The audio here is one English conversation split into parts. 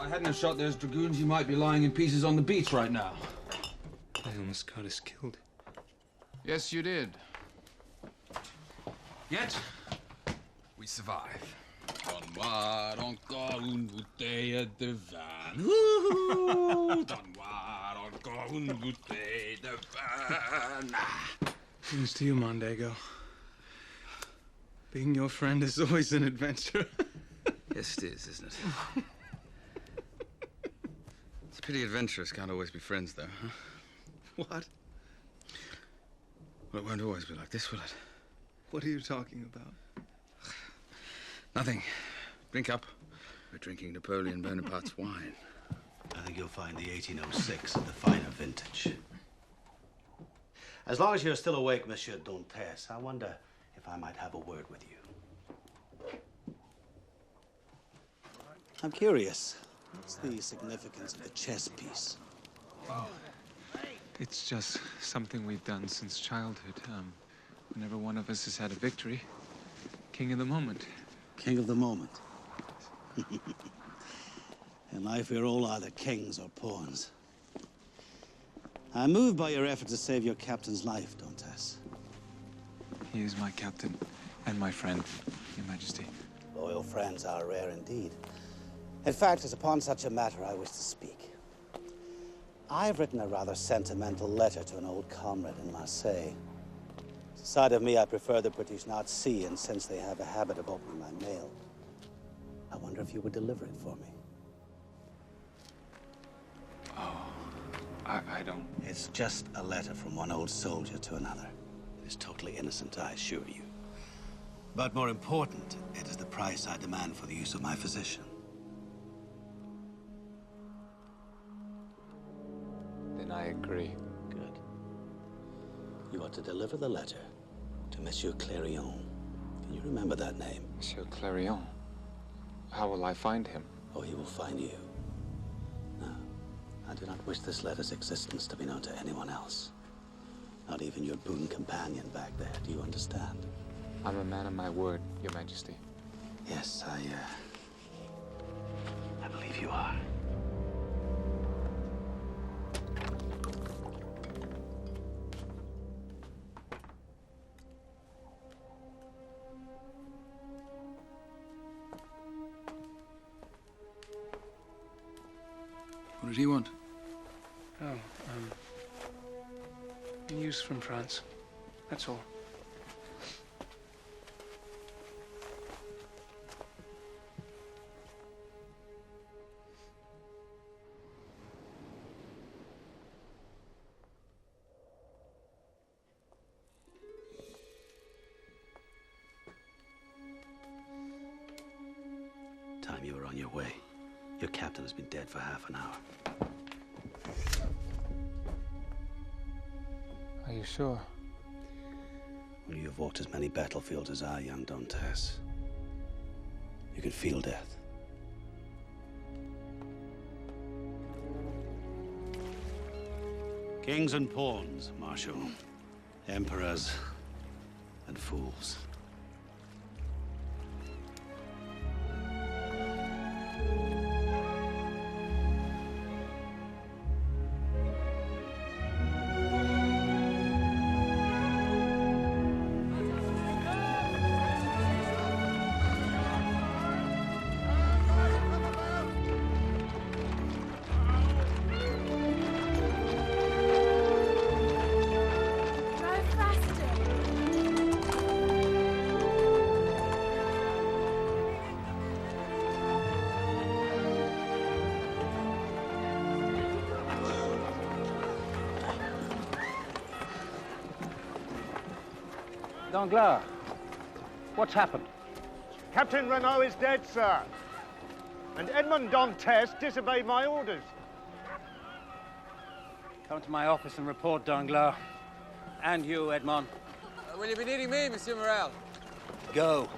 I hadn't have shot those dragoons, you might be lying in pieces on the beach right now. I almost got us killed. Yes, you did. Yet, we survive. Donne-moi encore une bouteille de vin. Donne-moi encore une bouteille de vin. Here's to you, Mondego. Being your friend is always an adventure. Yes, it is, isn't it? It's a pity adventurers can't always be friends, though, huh? What? Well, it won't always be like this, will it? What are you talking about? Nothing. Drink up. We're drinking Napoleon Bonaparte's wine. I think you'll find the 1806 of the finer vintage. As long as you're still awake, Monsieur Dantès, I wonder if I might have a word with you. I'm curious. What's the significance of the chess piece? It's just something we've done since childhood. Whenever one of us has had a victory, king of the moment. King of the moment. In life, we're all either kings or pawns. I'm moved by your effort to save your captain's life, Dantès. He is my captain and my friend, Your Majesty. Loyal friends are rare indeed. In fact, it's upon such a matter I wish to speak. I've written a rather sentimental letter to an old comrade in Marseille. Side of me, I prefer the British not see, and since they have a habit of opening my mail, I wonder if you would deliver it for me. Oh, I don't... It's just a letter from one old soldier to another. It's totally innocent, I assure you. But more important, it is the price I demand for the use of my physician. Then I agree. Good. You are to deliver the letter to Monsieur Clérion. Can you remember that name? Monsieur Clérion? How will I find him? Oh, he will find you. No, I do not wish this letter's existence to be known to anyone else. Not even your boon companion back there. Do you understand? I'm a man of my word, Your Majesty. Yes, I believe you are. What did he want? Oh, news from France. That's all. Time you were on your way. Your captain has been dead for half an hour. Are you sure? Well, you've walked as many battlefields as I, young Dantès. You can feel death. Kings and pawns, Marshal. Emperors and fools. Danglars, what's happened? Captain Renault is dead, sir. And Edmond Dantès disobeyed my orders. Come to my office and report, Danglars. And you, Edmond. Will you be needing me, Monsieur Morel? Go.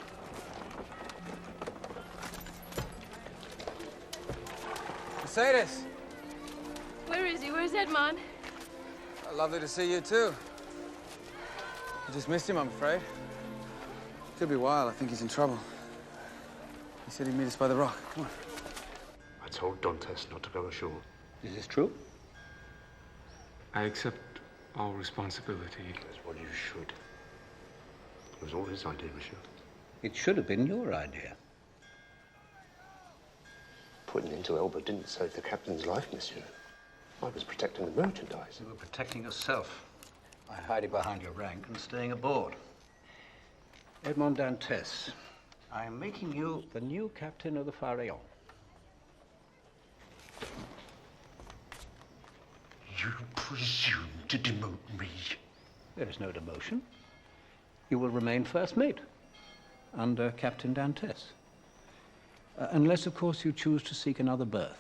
Mercedes. Where is he? Where's Edmond? Lovely to see you, too. I just missed him, I'm afraid. Could be a while. I think he's in trouble. He said he'd meet us by the rock. Come on. I told Dantès not to go ashore. Is this true? I accept all responsibility. That's what you should. It was all his idea, monsieur. It should have been your idea. Putting into Elba didn't save the captain's life, monsieur. I was protecting the merchandise. You were protecting yourself by hiding behind your rank and staying aboard. Edmond Dantès, I am making you the new captain of the Pharaon. You presume to demote me? There is no demotion. You will remain first mate under Captain Dantès. Unless, of course, you choose to seek another berth.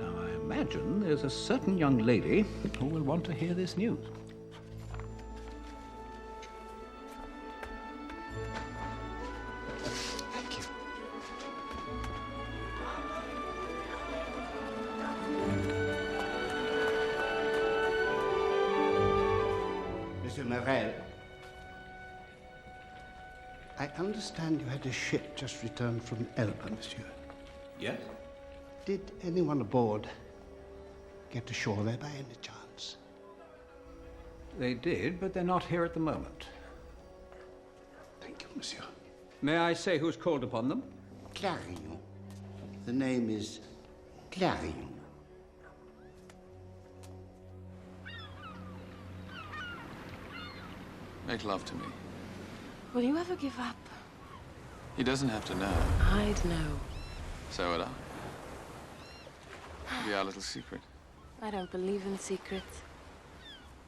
Now, I imagine there's a certain young lady who will want to hear this news. Thank you. Monsieur Morel, I understand you had a ship just returned from Elba, monsieur. Yes? Did anyone aboard get ashore there by any chance? They did, but they're not here at the moment. Thank you, monsieur. May I say who's called upon them? Clarion. The name is Clarion. Make love to me. Will you ever give up? He doesn't have to know. I'd know. So would I. It'd be our little secret. I don't believe in secrets.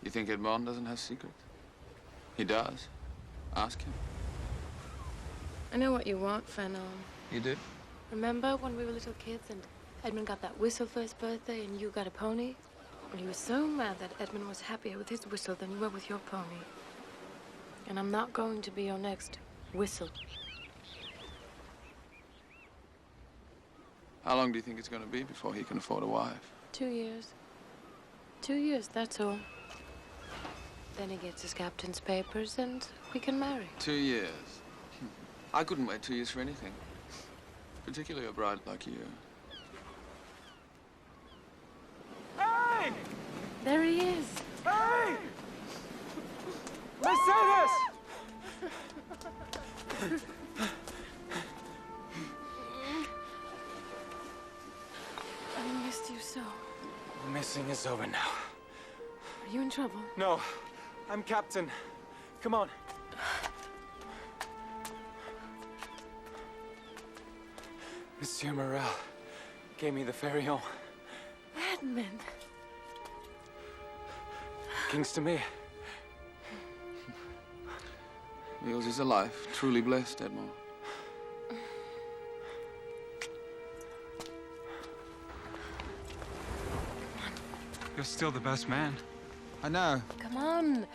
You think Edmond doesn't have secrets? He does. Ask him. I know what you want, Fanon. You did? Remember when we were little kids and Edmond got that whistle for his birthday and you got a pony? Well, he was so mad that Edmond was happier with his whistle than you were with your pony. And I'm not going to be your next whistle. How long do you think it's going to be before he can afford a wife? 2 years. 2 years, that's all. Then he gets his captain's papers and we can marry. 2 years. I couldn't wait 2 years for anything. Particularly a bride like you. Hey! There he is. Hey! Mercedes! I missed you so. The missing is over now. Are you in trouble? No, I'm captain. Come on. Monsieur Morel gave me the Pharaon. Edmond. King's to me. Yours is a life truly blessed, Edmond. You're still the best man. I know. Come on.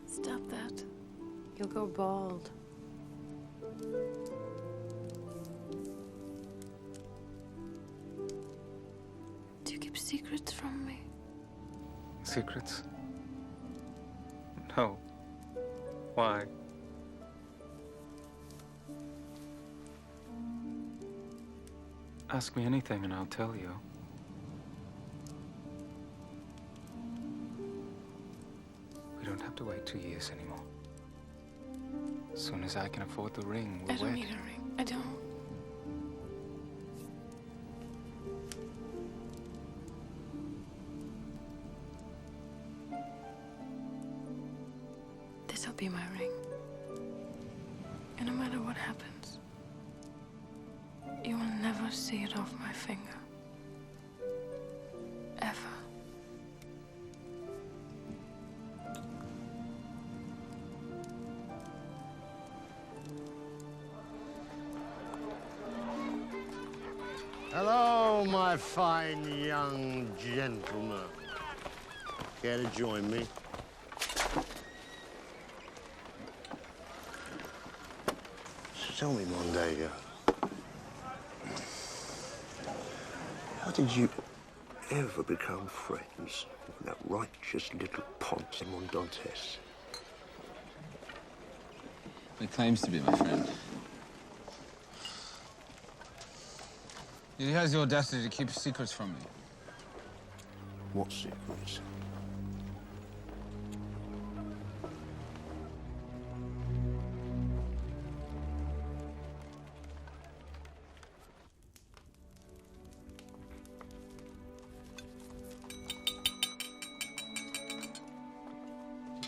Stop that. You'll go bald. Do you keep secrets from me? Secrets? No. Why? Ask me anything and I'll tell you. We don't have to wait 2 years anymore. As soon as I can afford the ring, we'll I don't wed. need a ring. I don't. This'll be my ring. And no matter what happens, you will never see it off my finger. Ever. my fine young gentlemen. Care to join me? Tell me, Mondego, how did you ever become friends with that righteous little ponce, Edmond Dantès? He claims to be my friend. He has the audacity to keep secrets from me. What secrets?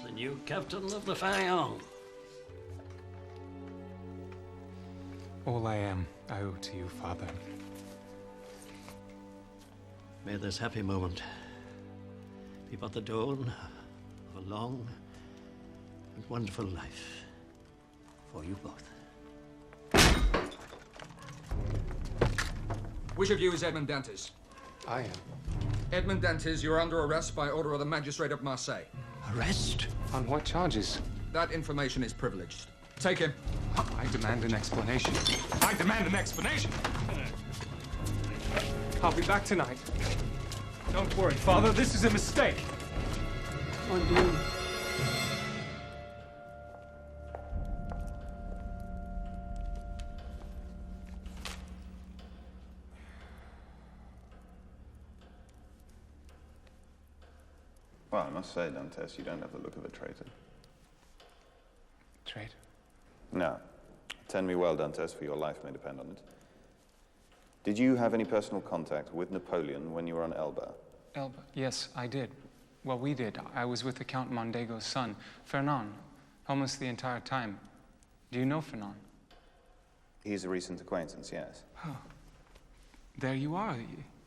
The new captain of the Pharaon. All I am, I owe to you, Father. May this happy moment be but the dawn of a long and wonderful life for you both. Which of you is Edmond Dantès? I am. Edmond Dantès, you're under arrest by order of the magistrate of Marseille. Arrest? On what charges? That information is privileged. Take him. I demand an explanation. I demand an explanation! I'll be back tonight. Don't worry, Father, this is a mistake. Mon Dieu. Well, I must say, Dantès, you don't have the look of a traitor. Traitor? No. Attend me well, Dantès, for your life may depend on it. Did you have any personal contact with Napoleon when you were on Elba? Elba? Yes, I did. Well, we did. I was with the Count Mondego's son, Fernand, almost the entire time. Do you know Fernand? He's a recent acquaintance, yes. Oh. There you are.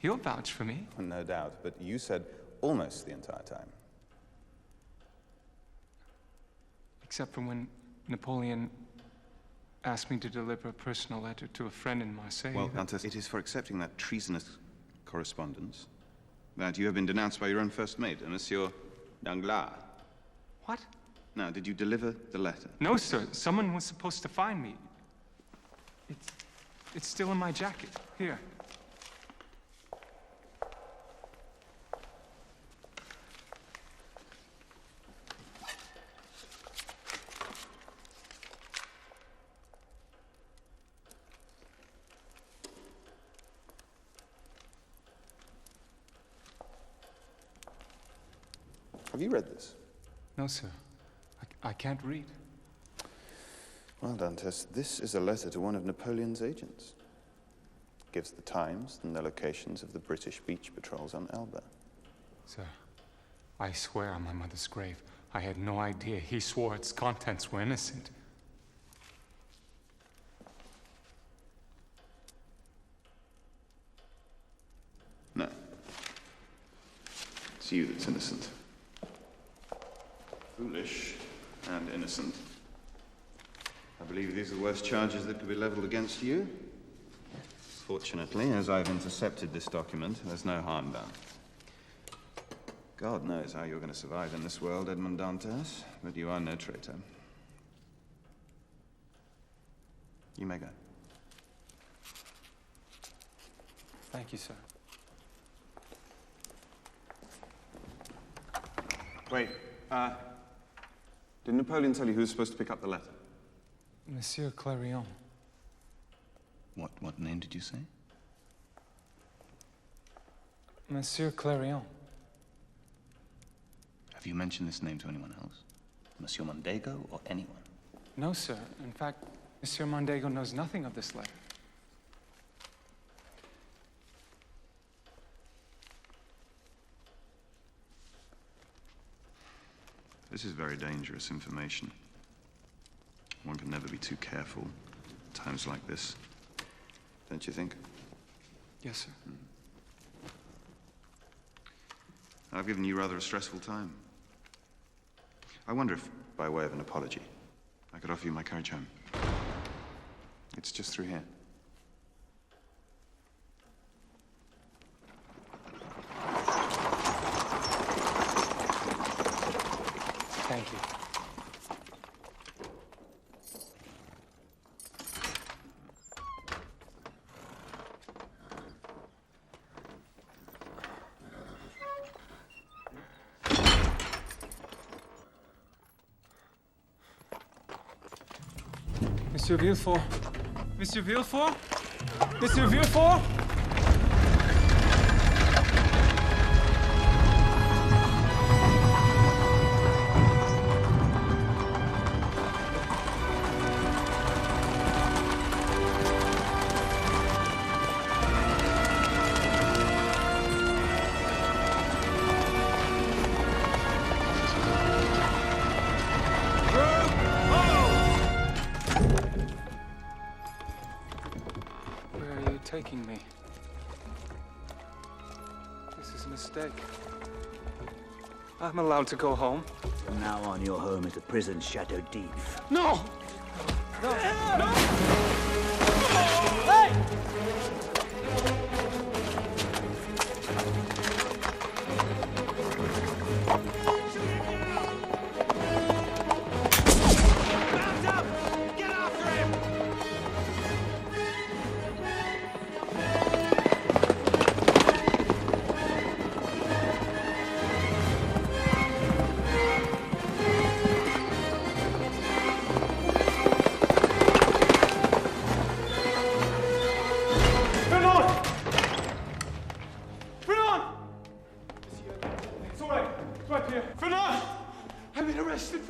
You'll vouch for me. No doubt, but you said almost the entire time. Except for when Napoleon asked me to deliver a personal letter to a friend in Marseille. Well, Dantès, it is for accepting that treasonous correspondence that you have been denounced by your own first mate, Monsieur Danglars. What? Now, did you deliver the letter? No, sir. Someone was supposed to find me. It's still in my jacket. Here. Have you read this? No, sir. I can't read. Well, Dantès, this is a letter to one of Napoleon's agents. It gives the times and the locations of the British beach patrols on Elba. Sir, I swear on my mother's grave, I had no idea. He swore its contents were innocent. No. It's you that's innocent. Foolish and innocent. I believe these are the worst charges that could be leveled against you. Fortunately, as I've intercepted this document, there's no harm done. God knows how you're going to survive in this world, Edmond Dantès, but you are no traitor. You may go. Thank you, sir. Wait, did Napoleon tell you who was supposed to pick up the letter? Monsieur Clarion. What name did you say? Monsieur Clarion. Have you mentioned this name to anyone else? Monsieur Mondego or anyone? No, sir. In fact, Monsieur Mondego knows nothing of this letter. This is very dangerous information. One can never be too careful at times like this. Don't you think? Yes, sir. I've given you rather a stressful time. I wonder if, by way of an apology, I could offer you my carriage home. It's just through here. Monsieur Villefort? Monsieur Villefort? Monsieur Villefort? Taking me. This is a mistake. I'm allowed to go home. From now on, your home is the prison's Chateau d'If. No! No! No! Hey!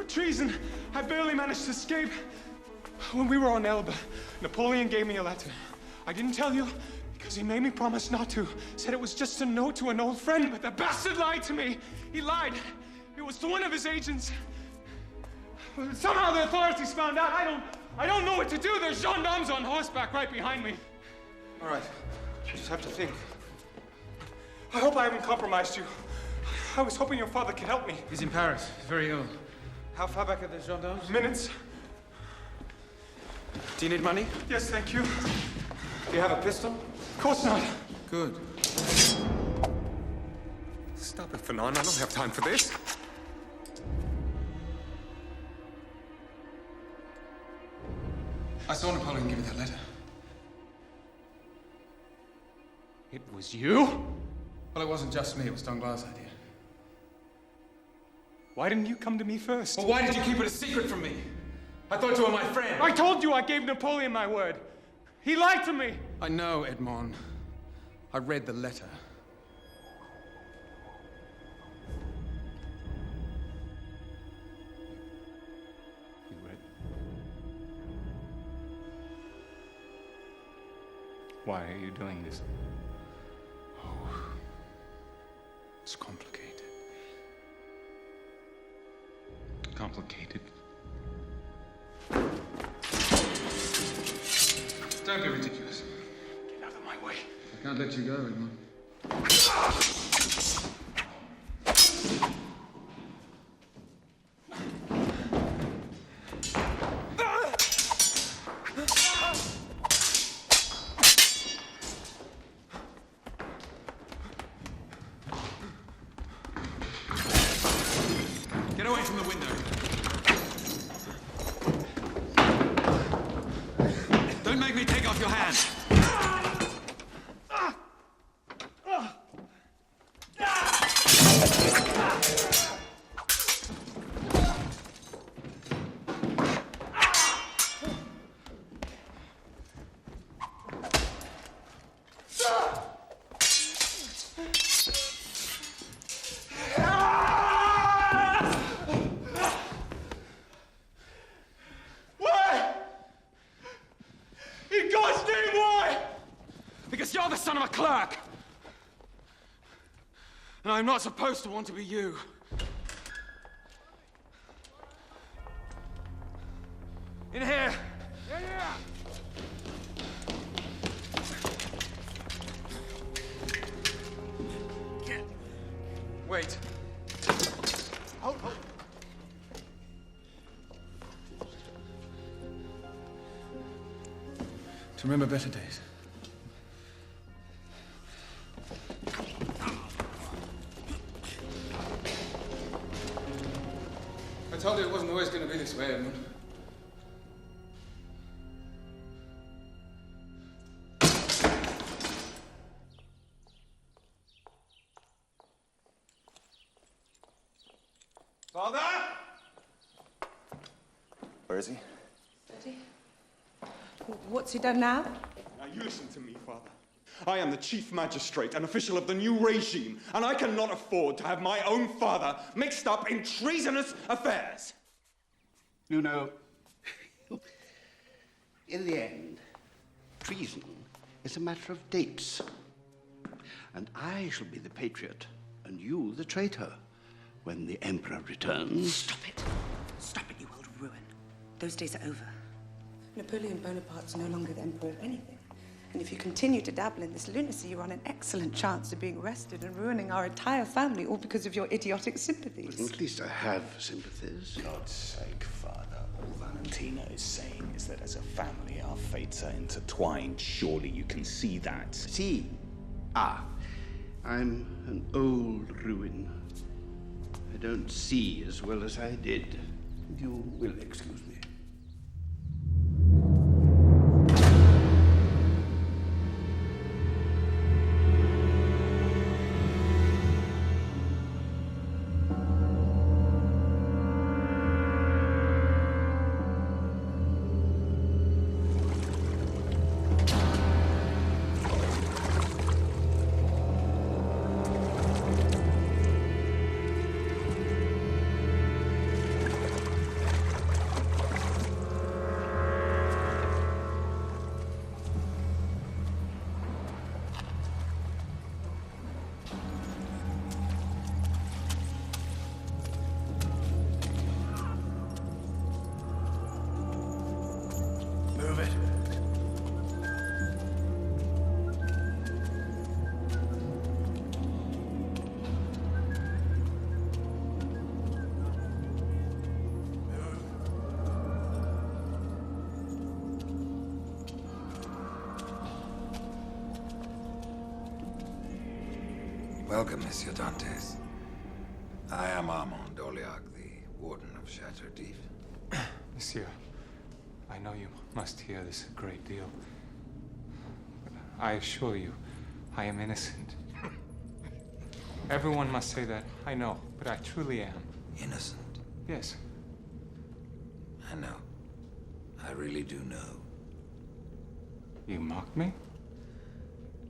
Treason. I barely managed to escape. When we were on Elba, Napoleon gave me a letter. I didn't tell you because he made me promise not to. Said it was just a note to an old friend, but the bastard lied to me. He lied. It was to one of his agents. Somehow the authorities found out. I don't know what to do. There's gendarmes on horseback right behind me. All right. You just have to think. I hope I haven't compromised you. I was hoping your father could help me. He's in Paris. He's very ill. How far back are the gendarmes? Minutes. Do you need money? Yes, thank you. Do you have a pistol? Of course not. Good. Stop it, Fanon. I don't have time for this. I saw Napoleon give you that letter. It was you? Well, it wasn't just me. It was Danglars' idea. Why didn't you come to me first? Well, why did you keep it a secret from me? I thought you were my friend. I told you I gave Napoleon my word. He lied to me. I know, Edmond. I read the letter. You read? Why are you doing this? Oh, it's complicated. Complicated. Don't be ridiculous. Get out of my way. I can't let you go, Edmond. Get away from the window. Don't make me take off your hand. You're the son of a clerk! And I'm not supposed to want to be you. In here! Yeah! Wait. Hold. To remember better days. I told you it wasn't always going to be this way, Edmond. Father? Where is he? Daddy? What's he done now? Now, you listen to me, Father. I am the chief magistrate, an official of the new regime, and I cannot afford to have my own father mixed up in treasonous affairs. You know, in the end, treason is a matter of dates. And I shall be the patriot, and you the traitor, when the Emperor returns. Stop it. Stop it, you old ruin. Those days are over. Napoleon Bonaparte's no longer the Emperor of anything. And if you continue to dabble in this lunacy, you're on an excellent chance of being arrested and ruining our entire family, all because of your idiotic sympathies. Well, at least I have sympathies. God's sake, Father. All Valentina is saying is that as a family, our fates are intertwined. Surely you can see that. See? Ah. I'm an old ruin. I don't see as well as I did. You will excuse me. Welcome, Monsieur Dantès. I am Armand Doliac, the warden of Chateau d'If. Monsieur, I know you must hear this a great deal. But I assure you, I am innocent. Everyone must say that, I know, but I truly am. Innocent? Yes. I know. I really do know. You mock me?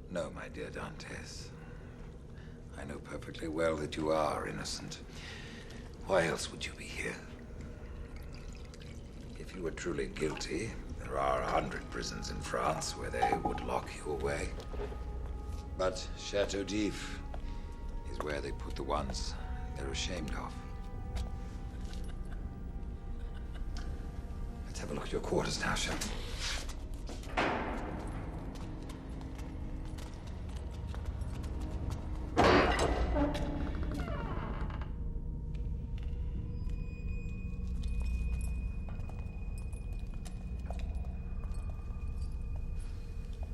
No, my dear Dantès. I know perfectly well that you are innocent. Why else would you be here? If you were truly guilty, there are 100 prisons in France where they would lock you away. But Chateau d'If is where they put the ones they're ashamed of. Let's have a look at your quarters now, shall we?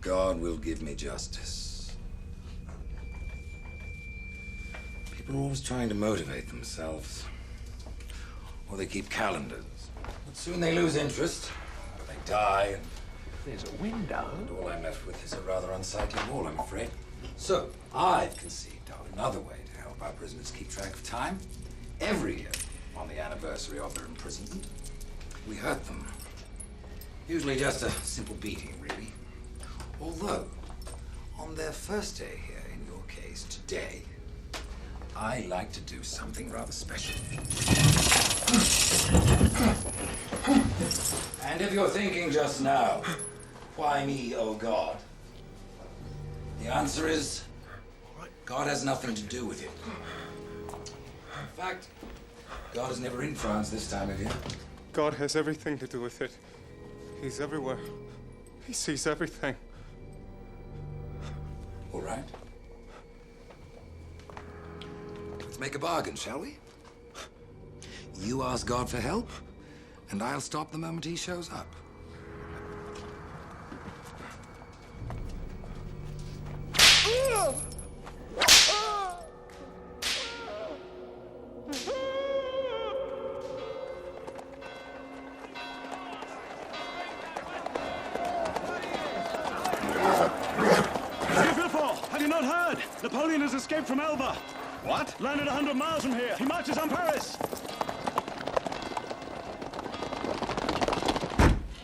God will give me justice. People are always trying to motivate themselves. Or they keep calendars. But soon they lose interest. Or they die, and there's a window. And all I'm left with is a rather unsightly wall, I'm afraid. So, I've conceived of another way to help our prisoners keep track of time. Every year, on the anniversary of their imprisonment, we hurt them. Usually just a simple beating, really. Although, on their first day here, in your case, today, I like to do something rather special. And if you're thinking just now, why me, oh God? The answer is, God has nothing to do with it. In fact, God is never in France this time of year. God has everything to do with it. He's everywhere. He sees everything. All right. Let's make a bargain, shall we? You ask God for help, and I'll stop the moment he shows up. Napoleon has escaped from Elba. What? Landed 100 miles from here. He marches on Paris.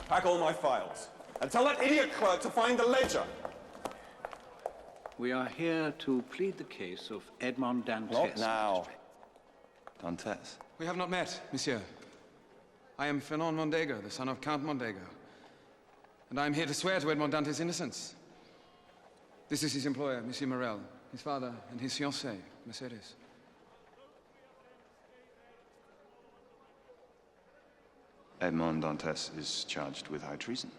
Pack all my files. And tell that idiot clerk to find the ledger. We are here to plead the case of Edmond Dantès. Not now. Dantès. We have not met, monsieur. I am Fernand Mondego, the son of Count Mondego. And I am here to swear to Edmond Dantès' innocence. This is his employer, Monsieur Morel, his father, and his fiancée, Mercedes. Edmond Dantès is charged with high treason.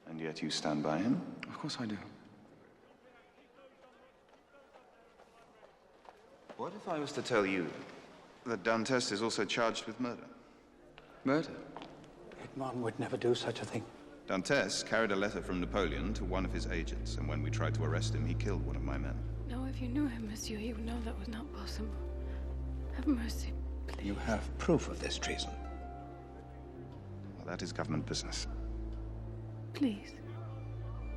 And yet you stand by him? Of course I do. What if I was to tell you that Dantès is also charged with murder? Murder? Edmond would never do such a thing. Dantès carried a letter from Napoleon to one of his agents, and when we tried to arrest him, he killed one of my men. No, if you knew him, monsieur, you would know that was not possible. Have mercy, please. You have proof of this treason. Well, that is government business. Please.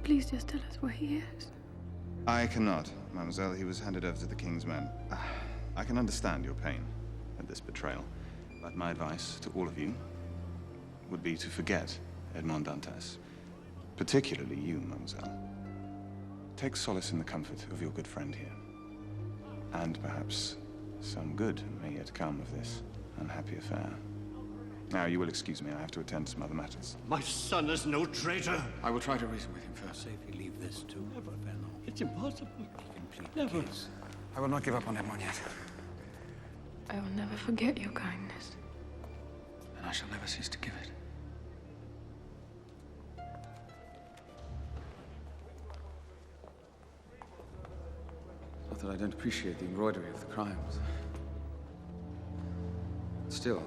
Please just tell us where he is. I cannot, mademoiselle. He was handed over to the king's men. I can understand your pain at this betrayal, but my advice to all of you would be to forget Edmond Dantès, particularly you, mademoiselle. Take solace in the comfort of your good friend here, and perhaps some good may yet come of this unhappy affair. Now, you will excuse me. I have to attend to some other matters. My son is no traitor. I will try to reason with him first. Safely leave this to Never, Fernand. It's impossible. Never. I will not give up on Edmond yet. I will never forget your kindness. And I shall never cease to give it. Not that I don't appreciate the embroidery of the crimes. Still,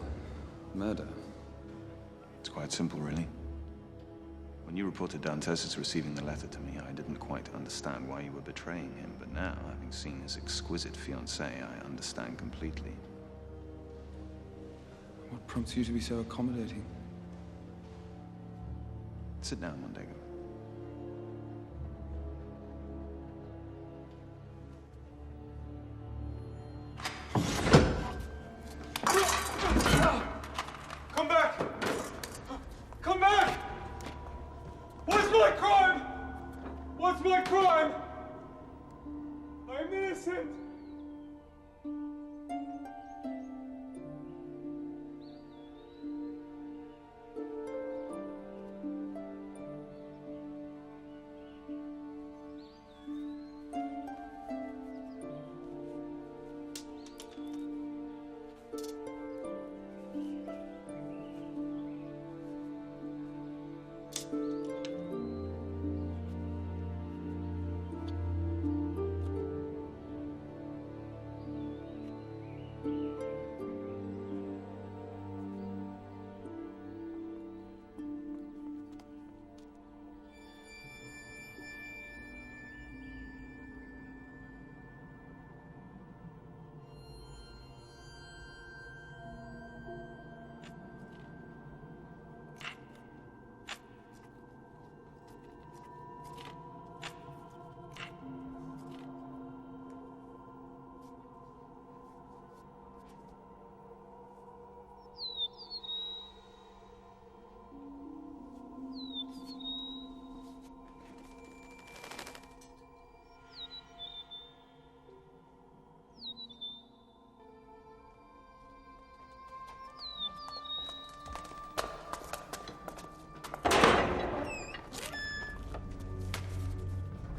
murder. It's quite simple, really. When you reported Dantès as receiving the letter to me, I didn't quite understand why you were betraying him, but now, having seen his exquisite fiancée, I understand completely. What prompts you to be so accommodating? Sit down, Mondego. Come back! Come back! What's my crime? What's my crime? I'm innocent.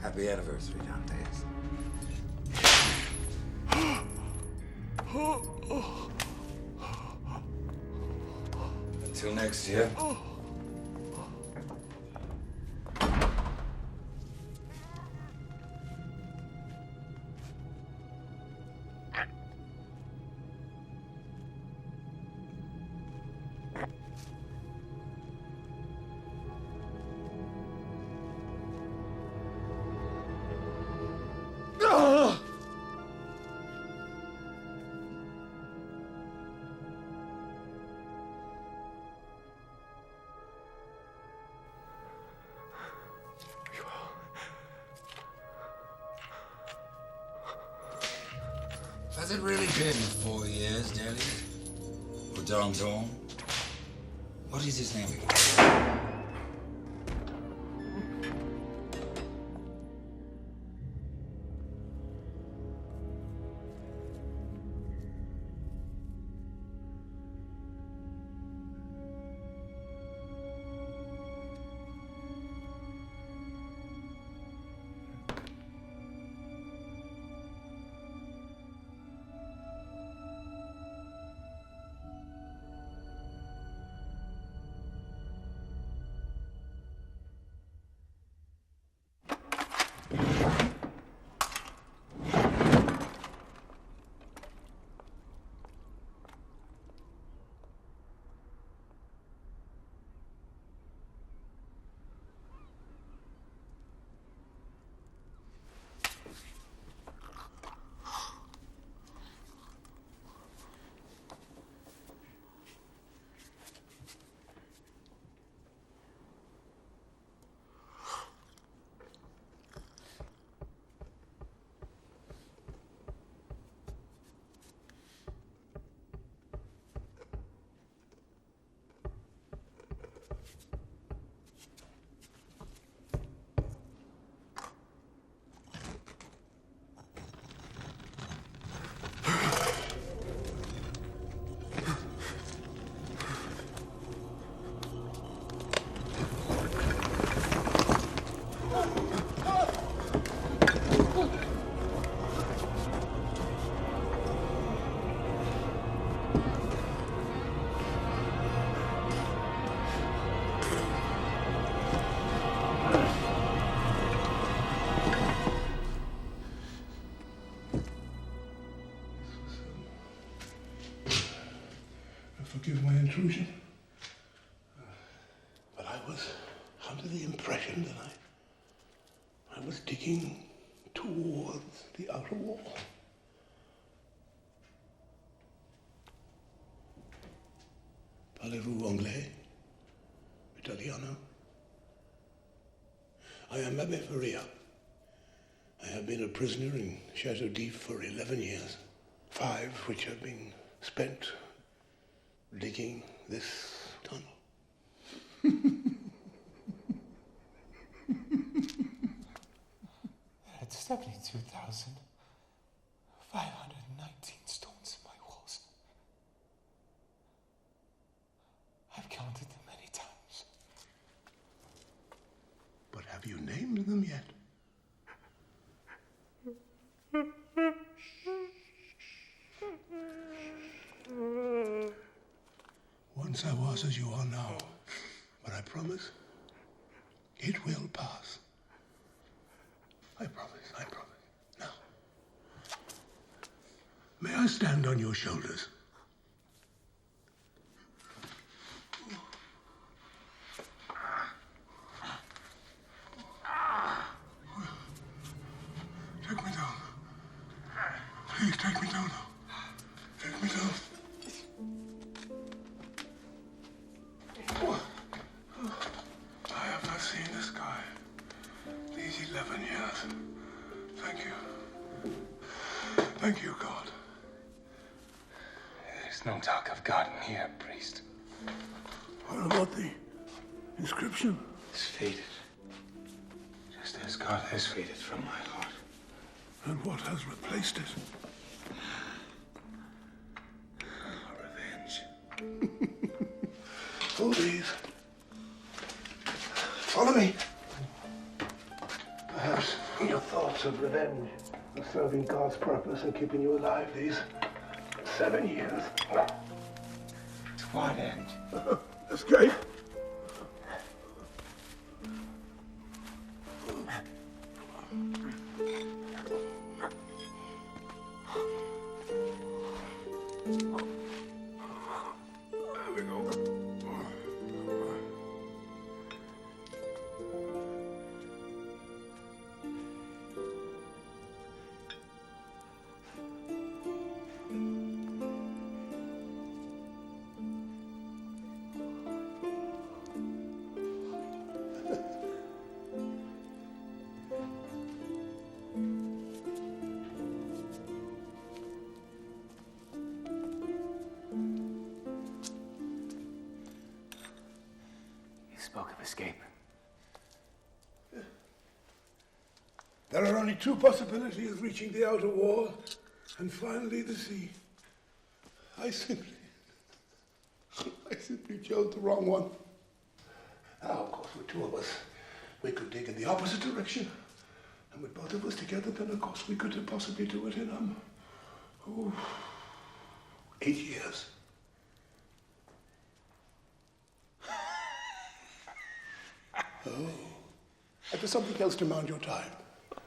Happy anniversary, Dantès. Until next year. Has it really been 4 years, nearly? For Danton? What is his name again? mentioned that I was digging towards the outer wall. Parlez-vous anglais? Italiano? I am Abbe Faria. I have been a prisoner in Chateau d'If for 11 years, 5 which have been spent digging this tunnel. At 72,519 stones in my walls. I've counted them many times. But have you named them yet? Once I was as you are now, but I promise it will pass. I promise, I promise. Now, may I stand on your shoulders? Take me down. Please take me down. Take me down. I have not seen the sky these 11 years. Thank you. Thank you, God. There's no talk of God in here, priest. What about the inscription? It's faded. Just as God has faded from my heart. And what has replaced it? Revenge. Hold these. Follow me. Perhaps your thoughts of revenge are serving God's purpose and keeping you alive these 7 years. To what end? Escape. There we go. Spoke of escape. There are only 2 possibilities: reaching the outer wall and finally the sea. I simply chose the wrong one. Now, of course, with 2 of us, we could dig in the opposite direction. And with both of us together, then, of course, we could possibly do it in, 8 years. Oh. And does something else demand your time?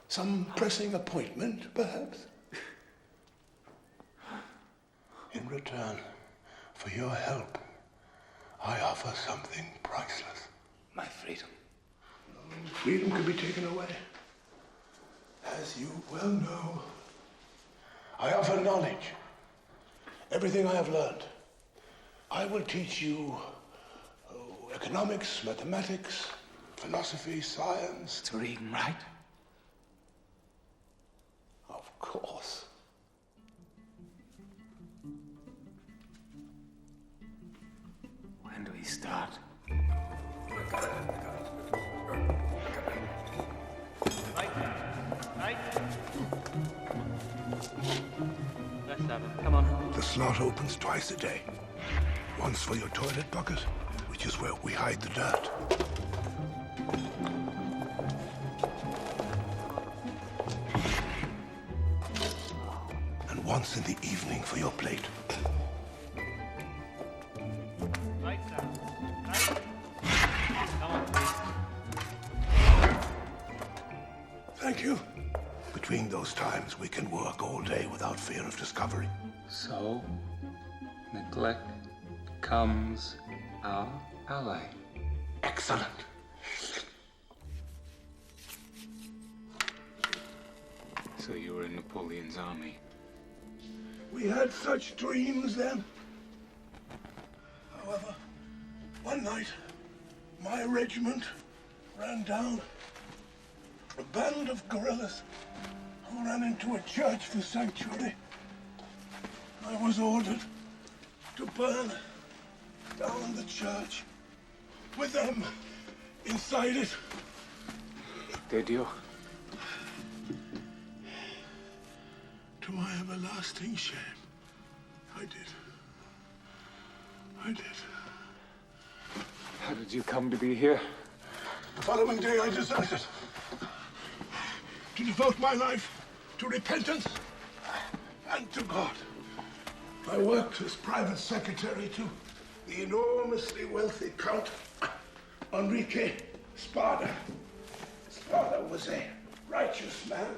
Some pressing appointment, perhaps? In return for your help, I offer something priceless. My freedom. Freedom can be taken away. As you well know, I offer knowledge. Everything I have learned. I will teach you economics, mathematics, philosophy, science. To read and write? Of course. When do we start? Let's have it. Come on. The slot opens twice a day. Once for your toilet bucket, which is where we hide the dirt. And once in the evening for your plate. Lights out. Lights. Come on, please. Thank you. Between those times, we can work all day without fear of discovery. So, neglect becomes our ally. Excellent. So you were in Napoleon's army. We had such dreams then. However, one night, my regiment ran down a band of guerrillas who ran into a church for sanctuary. I was ordered to burn down the church with them inside it. Did you? To my everlasting shame, I did. I did. How did you come to be here? The following day, I deserted to devote my life to repentance and to God. I worked as private secretary to the enormously wealthy Count Enrique Spada. Spada was a righteous man.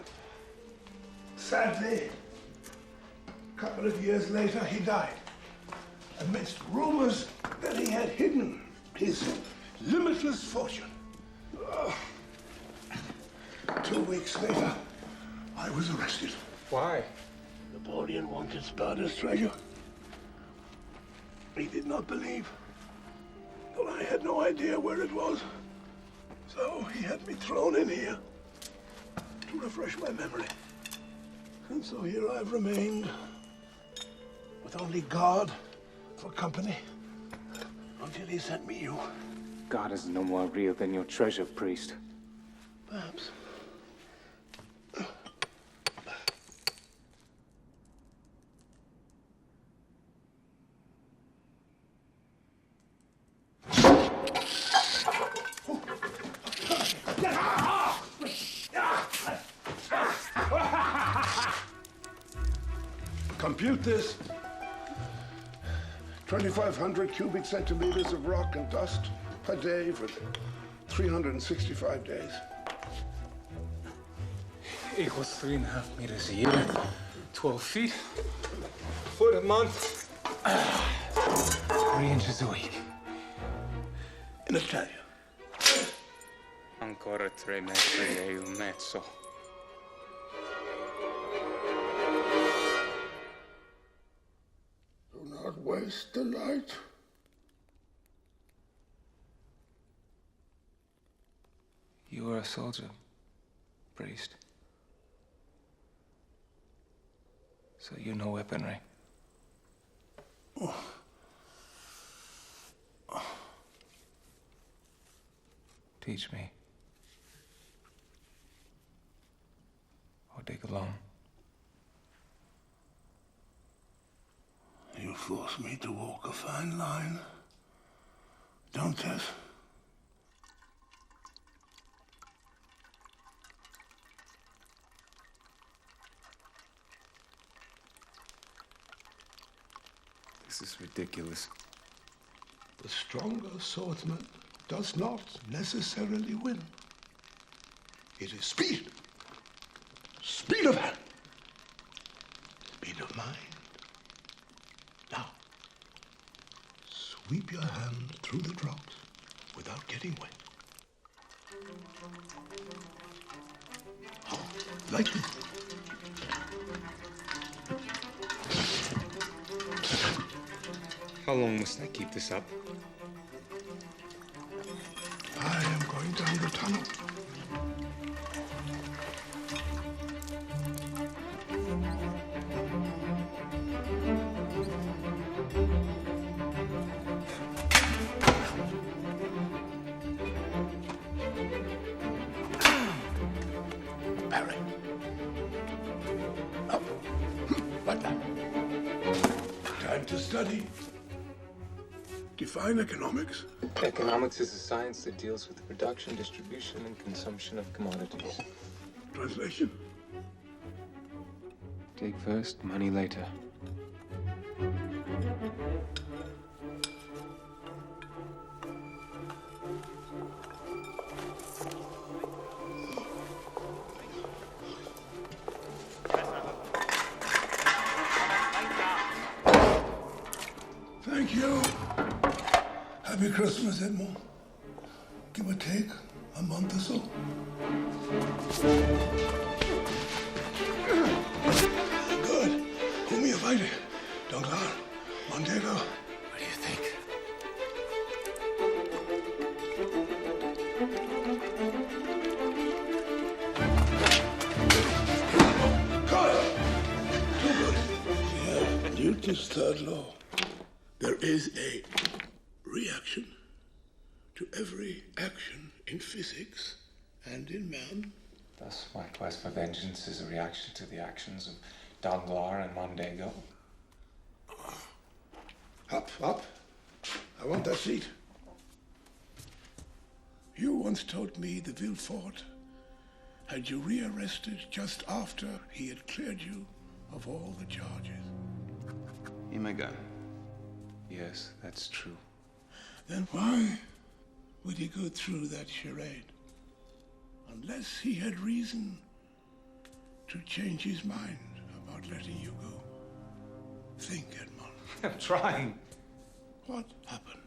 Sadly, a couple of years later, he died amidst rumors that he had hidden his limitless fortune. 2 weeks later, I was arrested. Why? Napoleon wanted Spada's treasure. He did not believe that I had no idea where it was. So he had me thrown in here to refresh my memory. And so here I've remained with only God for company until he sent me you. God is no more real than your treasure, priest. Perhaps. Compute this. 2,500 cubic centimeters of rock and dust per day for 365 days. Equals 3.5 meters a year, 12 feet, foot a month, 3 inches a week. In Italian. Ancora 3 metri e un mezzo. Do not waste the light. You were a soldier, priest. So you know weaponry. Teach me. Or dig alone. You force me to walk a fine line, Dantès. This is ridiculous. The stronger swordsman does not necessarily win. It is speed. Speed of hand. Speed of mind. Now, sweep your hand through the drops without getting wet. Like this. How long must I keep this up? I am going down the tunnel. Parry. Up. Like that. Time to study. Define economics. Economics is a science that deals with the production, distribution, and consumption of commodities. Translation. Dig first, money later. Thank you. Happy Christmas, Edmond. Give or take a month or so. Good. Whom are you fighting? Danglars? Mondego? What do you think? Newton's third law. There is a reaction to every action in physics and in man. Thus, my quest for vengeance is a reaction to the actions of Danglars and Mondego. Up, up. I want that seat. You once told me the Villefort had you rearrested just after he had cleared you of all the charges. You may go. Yes, that's true. Then why would he go through that charade? Unless he had reason to change his mind about letting you go. Think, Edmond. I'm trying. What happened?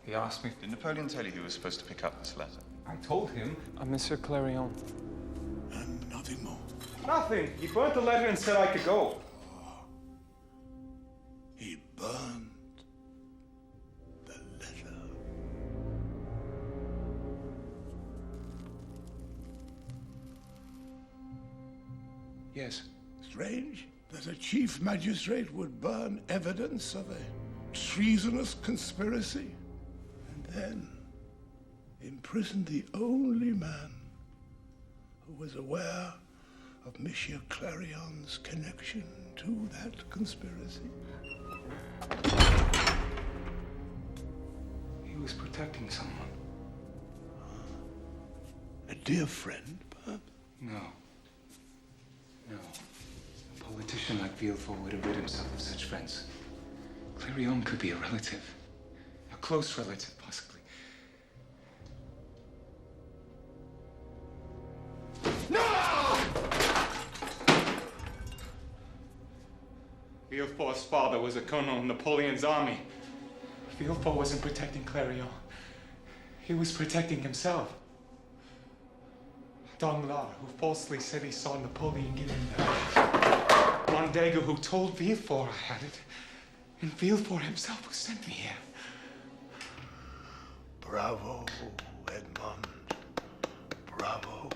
He asked me. Did Napoleon tell you he was supposed to pick up this letter? I told him. Monsieur Clarion. And nothing more? Nothing. He burnt the letter and said I could go. He burned the letter. Yes. Strange that a chief magistrate would burn evidence of a treasonous conspiracy and then imprison the only man who was aware of Monsieur Clarion's connection to that conspiracy. He was protecting someone. A dear friend, perhaps? No. No. A politician like Villefort would have rid himself of such friends. Clarion could be a relative. A close relative, possibly. Villefort's father was a colonel in Napoleon's army. Villefort wasn't protecting Clarion. He was protecting himself. Danglars, who falsely said he saw Napoleon give him that. Mondego, who told Villefort I had it. And Villefort himself who sent me here. Bravo, Edmond. Bravo.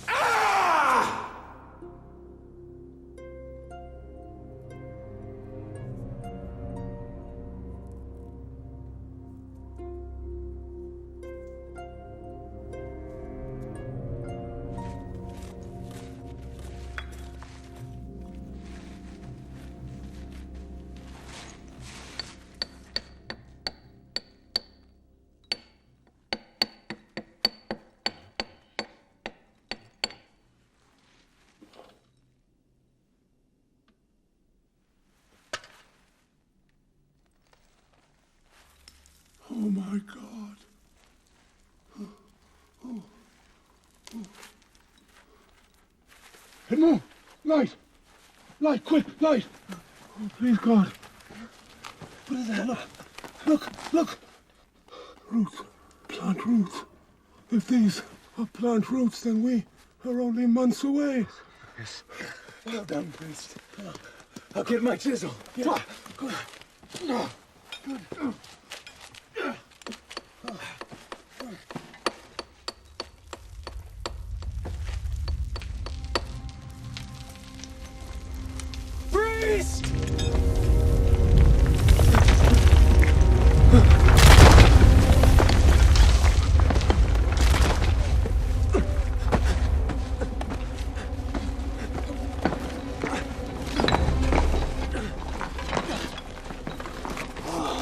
Ah! Oh my God. Oh. Edmond, light! Light, quick, light! Oh, please, God. What is that? Look! Roots. Plant roots. If these are plant roots, then we are only months away. Yes. Well done, priest. I'll get my chisel. Yeah. Good. Priest!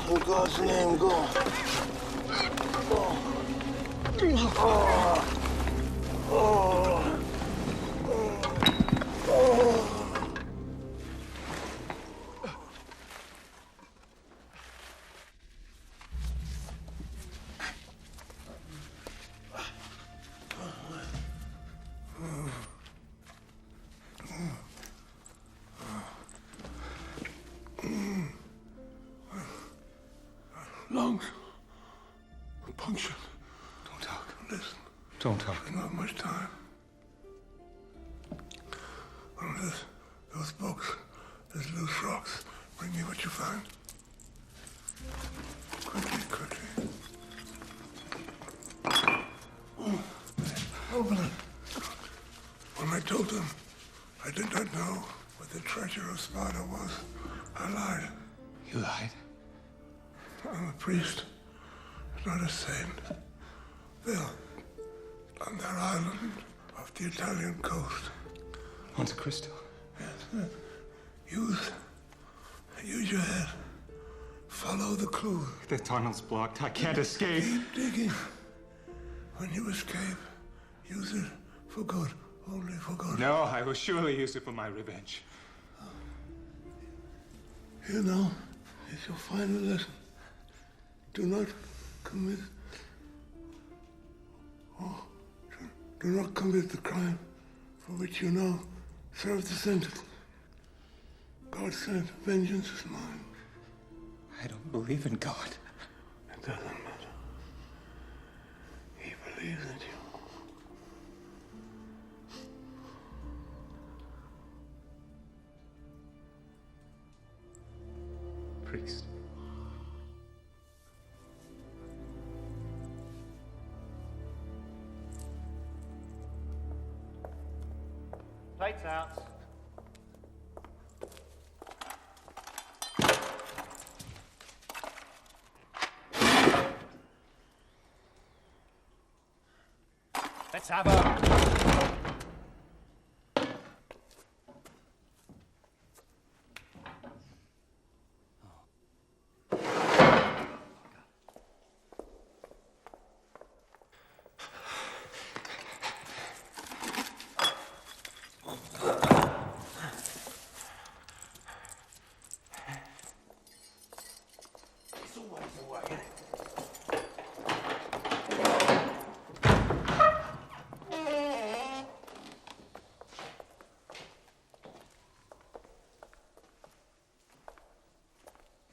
In God's name, go. Lungs. Punctured. Don't talk. Listen. Don't talk. Not much time. Well, there's those books. There's loose rocks. Bring me what you find. Quickly, quickly. Open it. When I told them I did not know what the treasure of Sparta was, I lied. You lied? I'm a priest, not a saint. There, on that island off the Italian coast. Monte Cristo? Yes. Use your head. Follow the clue. The tunnel's blocked. I can't escape. Keep digging. When you escape, use it for good. Only for good. No, I will surely use it for my revenge. Here now is your final lesson. Do not commit... Oh, do not commit the crime for which you now serve the sentence. God said, vengeance is mine. I don't believe in God. It doesn't matter. He believes in you. Priest. Plates out. Let's have her.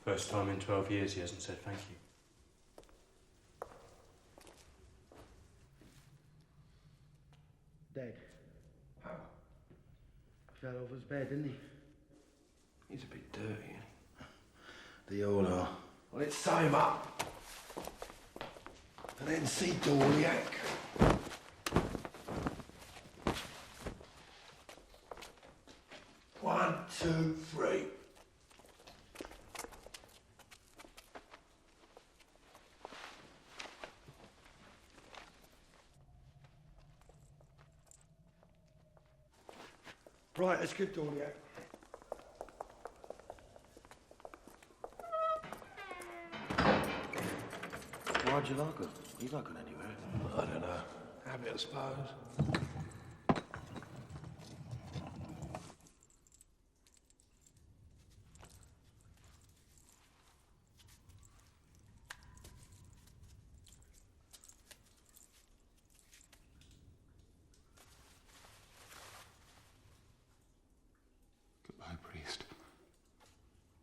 First time in 12 years he hasn't said thank you. Dead. How? Fell off his bed, didn't he? He's a bit dirty. They all are. Well, let's tie him up. And then see Dorliac. 1, 2, 3. Right, let's get Dorliac. Why'd you lock him? He's not going anywhere. I don't know. Habit, I suppose. Goodbye, priest.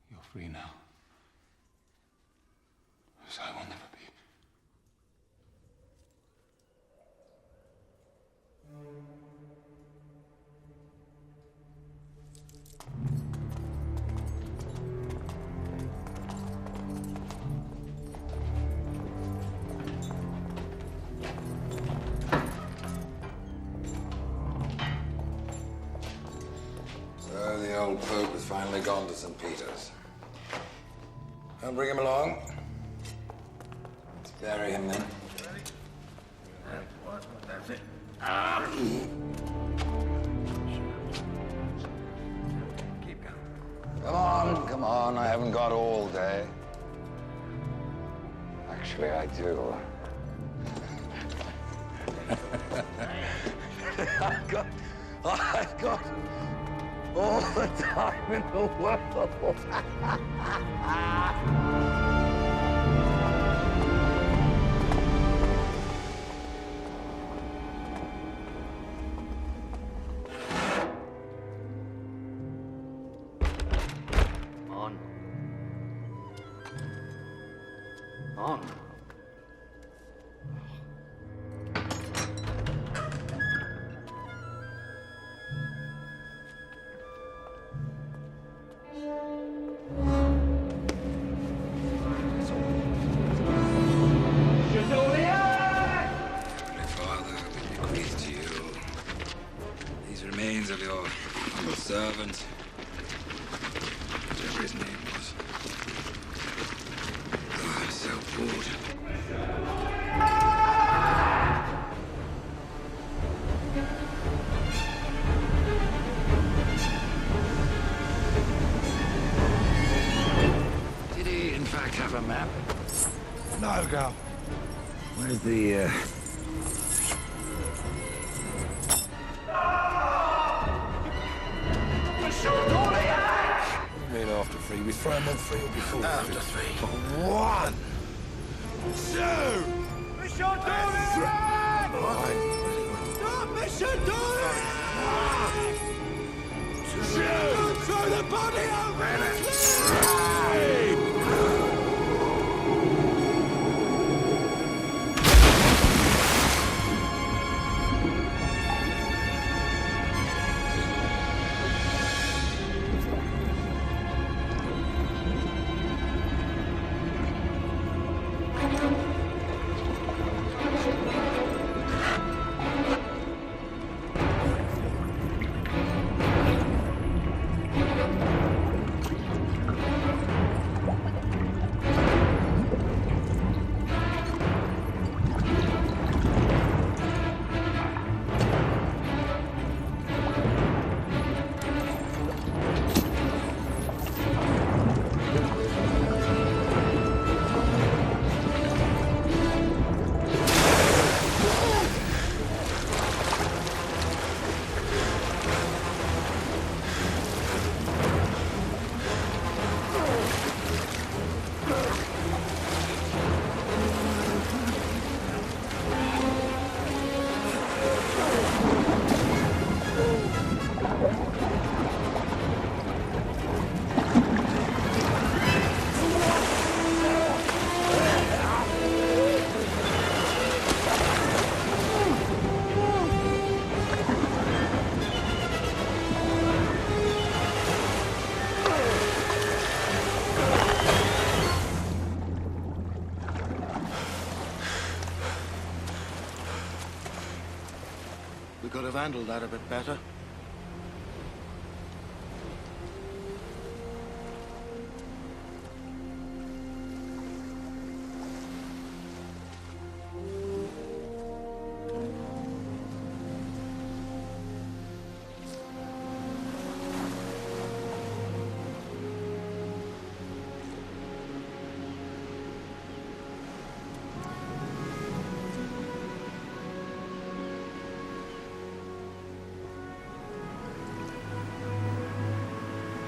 You're free now. As I will never be. So the old Pope has finally gone to St. Peter's. I'll bring him along. Let's bury him then. That's it. Keep going. Come on, I haven't got all day. Actually, I do. I've got all the time in the world. On. On. No go. Where's the, I mean after three? We throw him on three or before? After three. 1, 2, Mission Stop Mission Don't throw the body over! We could have handled that a bit better.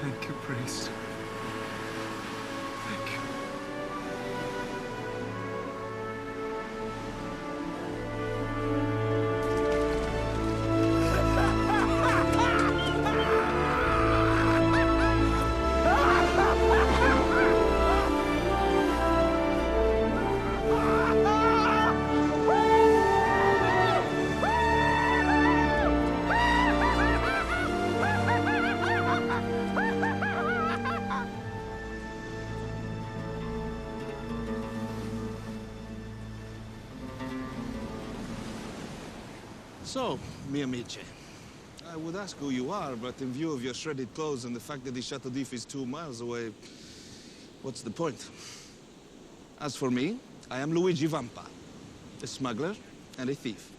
Thank you, priest. Thank you. So, mi amici, I would ask who you are, but in view of your shredded clothes and the fact that the Chateau d'If is 2 miles away, what's the point? As for me, I am Luigi Vampa, a smuggler and a thief.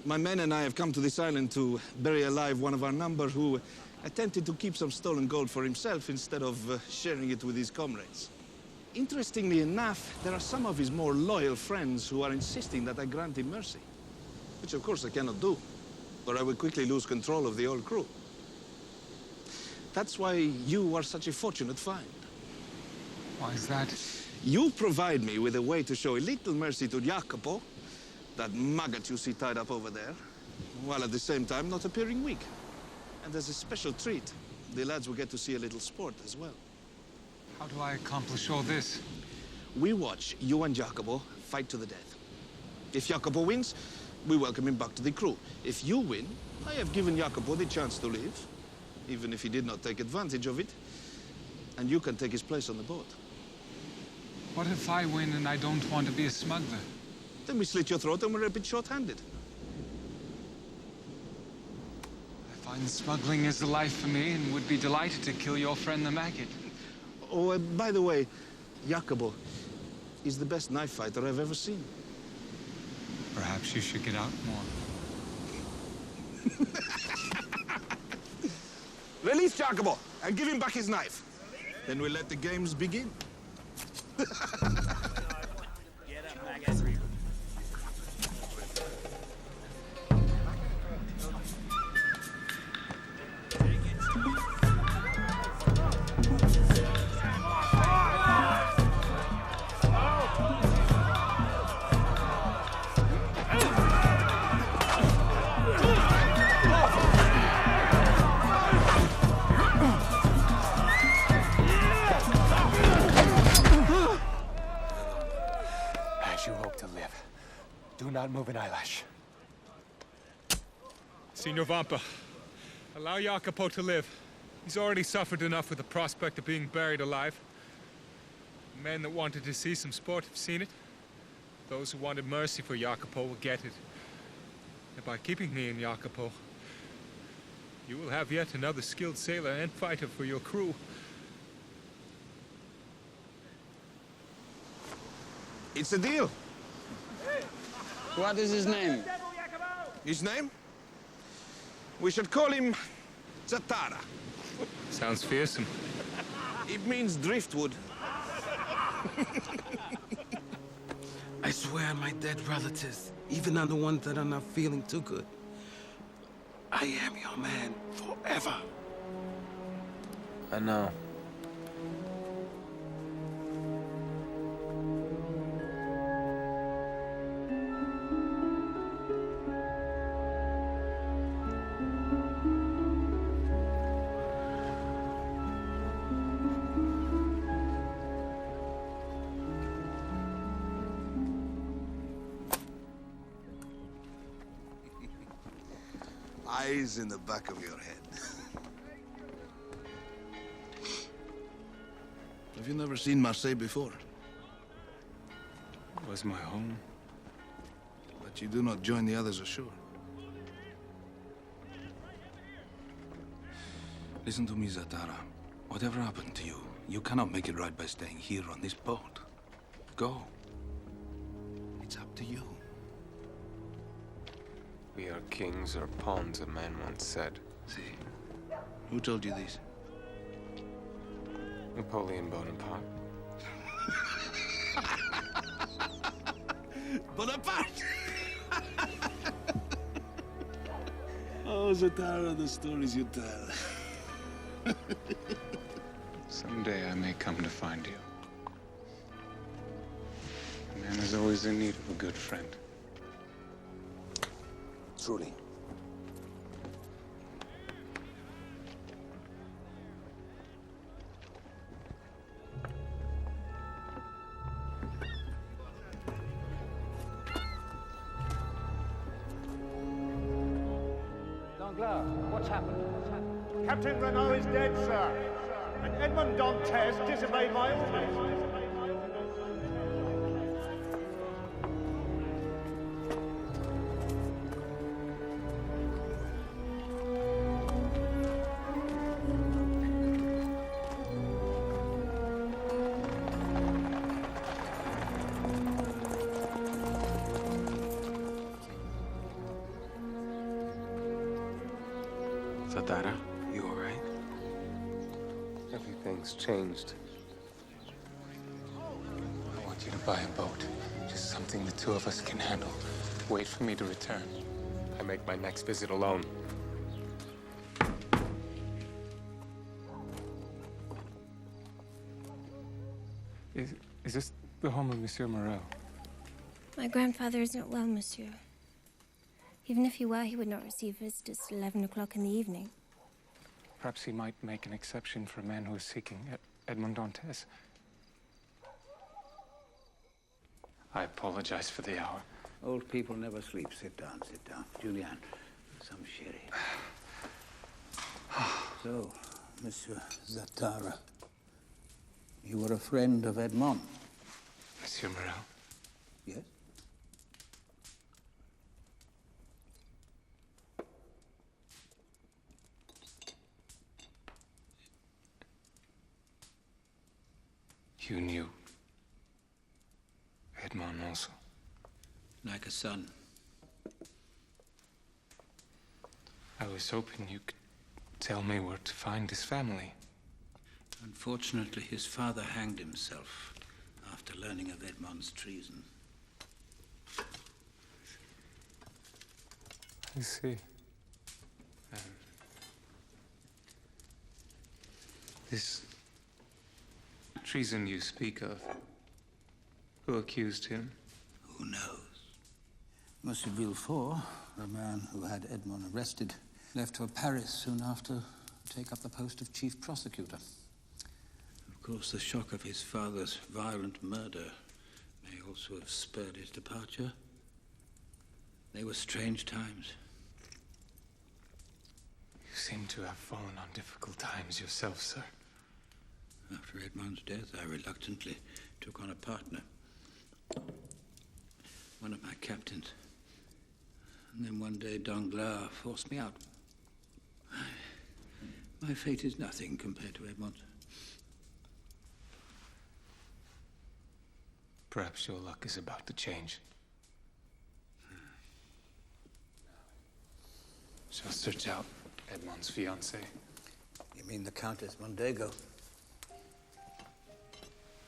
My men and I have come to this island to bury alive one of our number who attempted to keep some stolen gold for himself instead of sharing it with his comrades. Interestingly enough, there are some of his more loyal friends who are insisting that I grant him mercy. Which of course I cannot do, or I would quickly lose control of the old crew. That's why you are such a fortunate find. Why is that? You provide me with a way to show a little mercy to Jacopo, that maggot you see tied up over there, while at the same time not appearing weak. And as a special treat, the lads will get to see a little sport as well. How do I accomplish all this? We watch you and Jacopo fight to the death. If Jacopo wins, we welcome him back to the crew. If you win, I have given Jacopo the chance to live, even if he did not take advantage of it, and you can take his place on the boat. What if I win and I don't want to be a smuggler? Then we slit your throat and we're a bit short-handed. I find smuggling is the life for me and would be delighted to kill your friend the maggot. Oh, by the way, Jacopo is the best knife fighter I've ever seen. Perhaps you should get out more. Release Jacopo and give him back his knife. Then we'll let the games begin. Do not move an eyelash. Signor Vampa, allow Jacopo to live. He's already suffered enough with the prospect of being buried alive. Men that wanted to see some sport have seen it. Those who wanted mercy for Jacopo will get it. And by keeping me in Jacopo, you will have yet another skilled sailor and fighter for your crew. It's a deal. What is his name? His name? We should call him Zatara. Sounds fearsome. It means driftwood. I swear on my dead relatives, even on the ones that are not feeling too good, I am your man forever. I know. Eyes in the back of your head. Have you never seen Marseille before? It was my home. But you do not join the others ashore. Listen to me, Zatara. Whatever happened to you, you cannot make it right by staying here on this boat. Go. It's up to you. We are kings or pawns, a man once said. See? Who told you this? Napoleon Bonaparte. Bonaparte! Oh, Zatara, the stories you tell. Someday I may come to find you. A man is always in need of a good friend. Truly. Danglars, what's happened? Captain Renault is dead, sir. And Edmond Dantès disobeyed my orders. Zatara, you all right? Everything's changed. I want you to buy a boat. Just something the two of us can handle. Wait for me to return. I make my next visit alone. Is this the home of Monsieur Morel? My grandfather is not well, monsieur. Even if he were, he would not receive visitors till 11 o'clock in the evening. Perhaps he might make an exception for a man who is seeking Edmond Dantès. I apologize for the hour. Old people never sleep. Sit down, sit down. Julian, some sherry. So, Monsieur Zatara, you were a friend of Edmond? Monsieur Morel? Yes? You knew Edmond also? Like a son. I was hoping you could tell me where to find his family. Unfortunately, his father hanged himself after learning of Edmond's treason. I see. This treason you speak of, who accused him? Who knows? Monsieur Villefort, the man who had Edmond arrested, left for Paris soon after to take up the post of chief prosecutor. Of course, the shock of his father's violent murder may also have spurred his departure. They were strange times. You seem to have fallen on difficult times yourself, sir. After Edmond's death, I reluctantly took on a partner. One of my captains. And then one day, Danglars forced me out. My fate is nothing compared to Edmond's. Perhaps your luck is about to change. Shall search out Edmond's fiancée. You mean the Countess Mondego?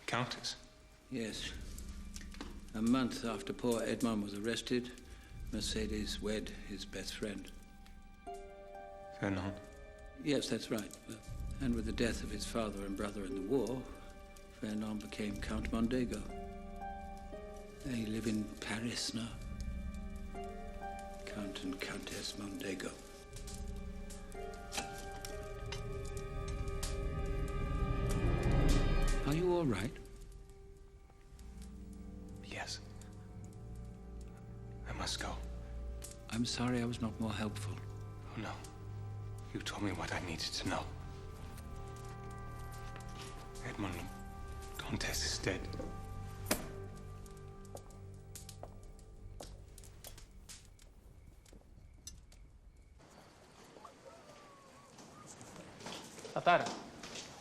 Countess? Yes. A month after poor Edmond was arrested, Mercedes wed his best friend. Fernand? Yes, that's right. And with the death of his father and brother in the war, Fernand became Count Mondego. They live in Paris now. Count and Countess Mondego. Are you all right? Yes. I must go. I'm sorry I was not more helpful. Oh, no. You told me what I needed to know. Edmond Dantès is dead.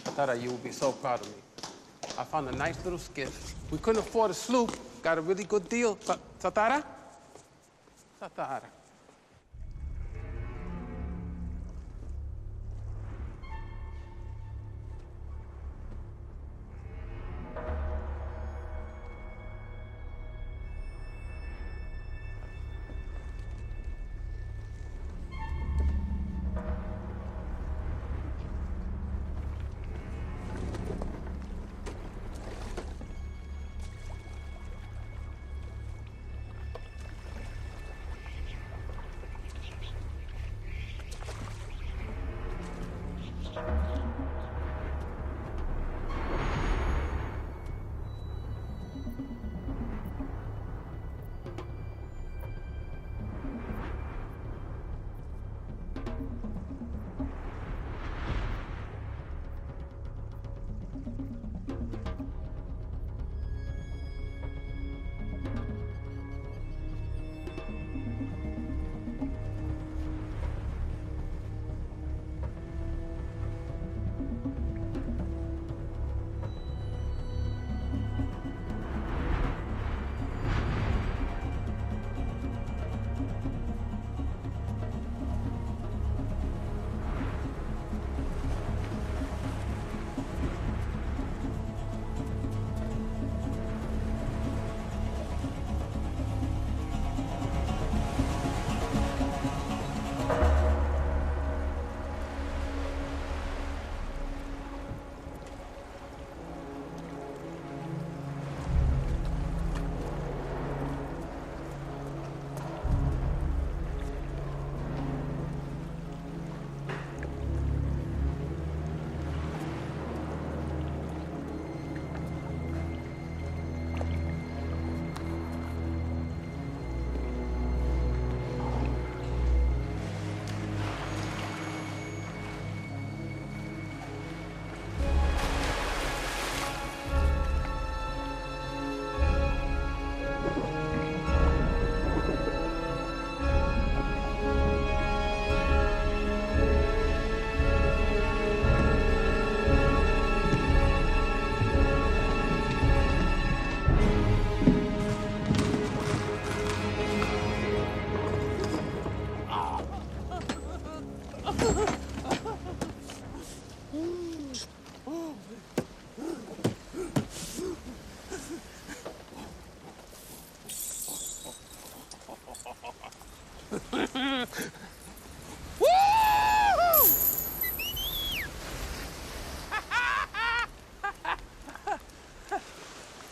Tatara, you will be so proud of me. I found a nice little skiff. We couldn't afford a sloop. Got a really good deal. Tatara? Tatara.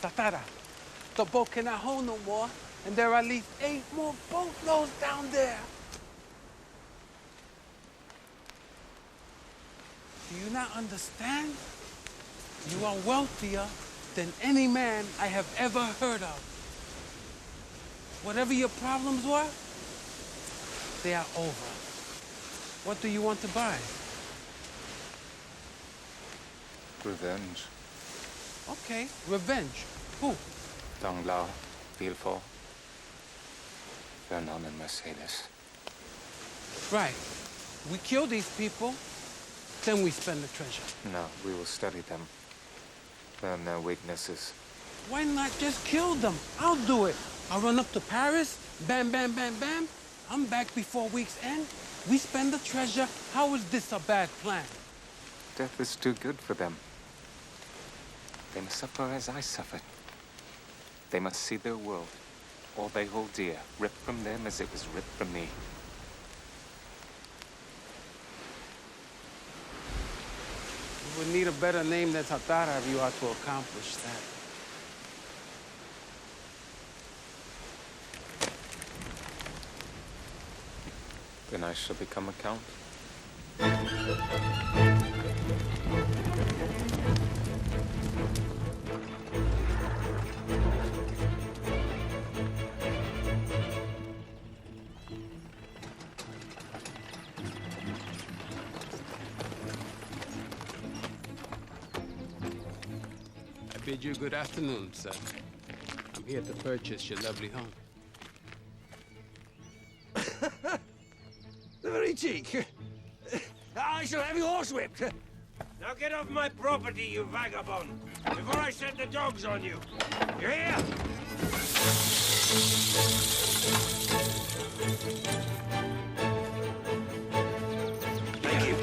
Tatara, the boat cannot hold no more, and there are at least 8 more boatloads down there. Do you not understand? You are wealthier than any man I have ever heard of. Whatever your problems were, they are over. What do you want to buy? Revenge. Okay, revenge. Who? Danglars, Villefort, Vernon, and Mercedes. Right. We kill these people, then we spend the treasure. No, we will study them. Learn their weaknesses. Why not just kill them? I'll do it. I'll run up to Paris, bam, bam, bam, bam. I'm back before week's end. We spend the treasure. How is this a bad plan? Death is too good for them. They must suffer as I suffered. They must see their world, all they hold dear, ripped from them as it was ripped from me. You would need a better name than Tatara if you are to accomplish that. Then I shall become a count. I bid you good afternoon, sir. I'm here to purchase your lovely home. The very cheek. I shall have you horsewhipped. Now get off my property, you vagabond, before I set the dogs on you. You hear? Thank you.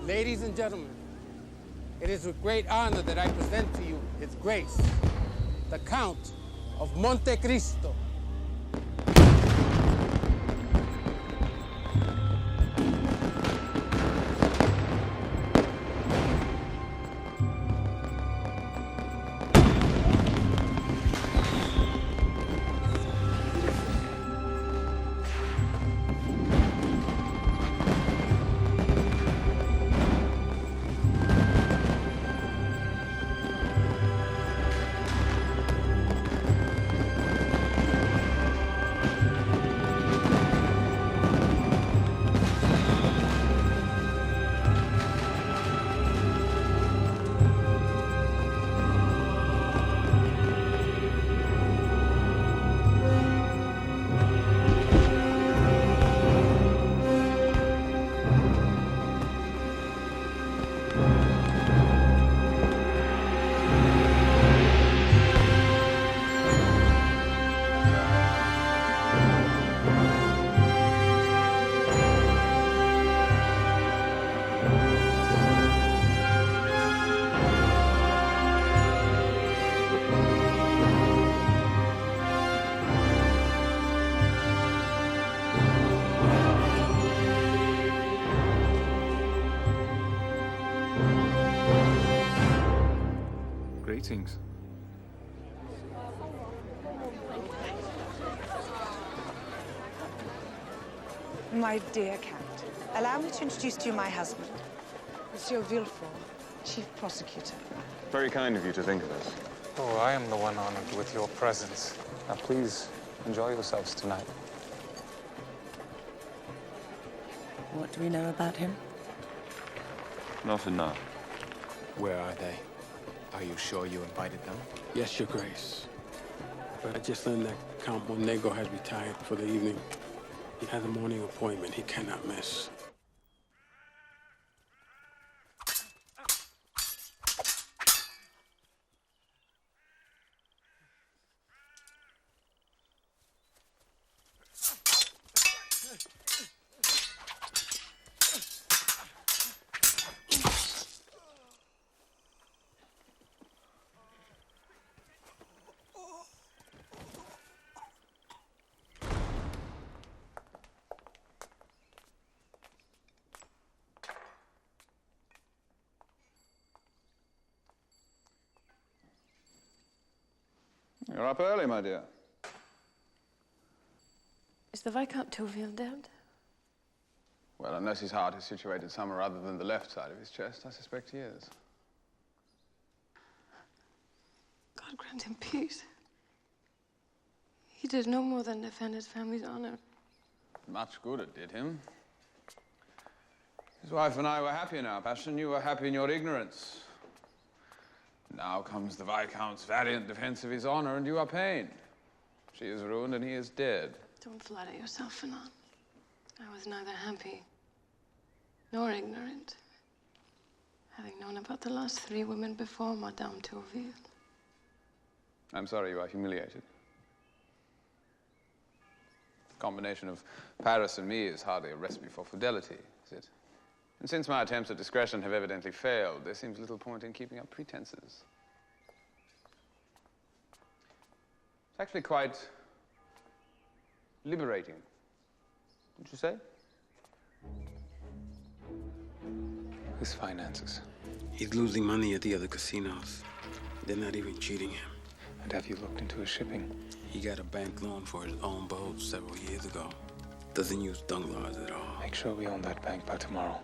Ladies and gentlemen, it is with great honor that I present to you His Grace, the Count of Monte Cristo. Greetings. My dear Count, allow me to introduce to you my husband, Monsieur Villefort, Chief Prosecutor. Very kind of you to think of us. Oh, I am the one honored with your presence. Now, please enjoy yourselves tonight. What do we know about him? Nothing now. Where are they? Are you sure you invited them? Yes, Your Grace. But I just learned that Count Monte has retired for the evening. He has a morning appointment he cannot miss. You're up early, my dear. Is the Viscount Caviezel dead? Well, unless his heart is situated somewhere other than the left side of his chest, I suspect he is. God grant him peace. He did no more than defend his family's honor. Much good it did him. His wife and I were happy in our passion. You were happy in your ignorance. Now comes the Viscount's valiant defense of his honor, and you are pained. She is ruined, and he is dead. Don't flatter yourself, Fernand. I was neither happy nor ignorant, having known about the last 3 women before Madame Tourville. I'm sorry you are humiliated. The combination of Paris and me is hardly a recipe for fidelity, is it? And since my attempts at discretion have evidently failed, there seems little point in keeping up pretenses. It's actually quite liberating, wouldn't you say? His finances. He's losing money at the other casinos. They're not even cheating him. And have you looked into his shipping? He got a bank loan for his own boat several years ago. Doesn't use Danglars at all. Make sure we own that bank by tomorrow.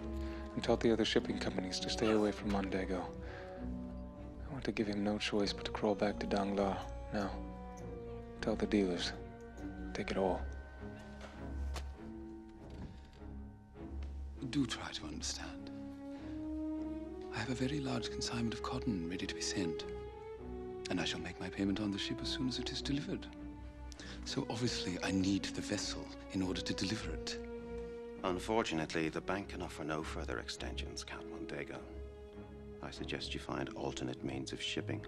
And tell the other shipping companies to stay away from Mondego. I want to give him no choice but to crawl back to Danglars. Now, tell the dealers. Take it all. Do try to understand. I have a very large consignment of cotton ready to be sent. And I shall make my payment on the ship as soon as it is delivered. So obviously I need the vessel in order to deliver it. Unfortunately, the bank can offer no further extensions, Count Mondego. I suggest you find alternate means of shipping.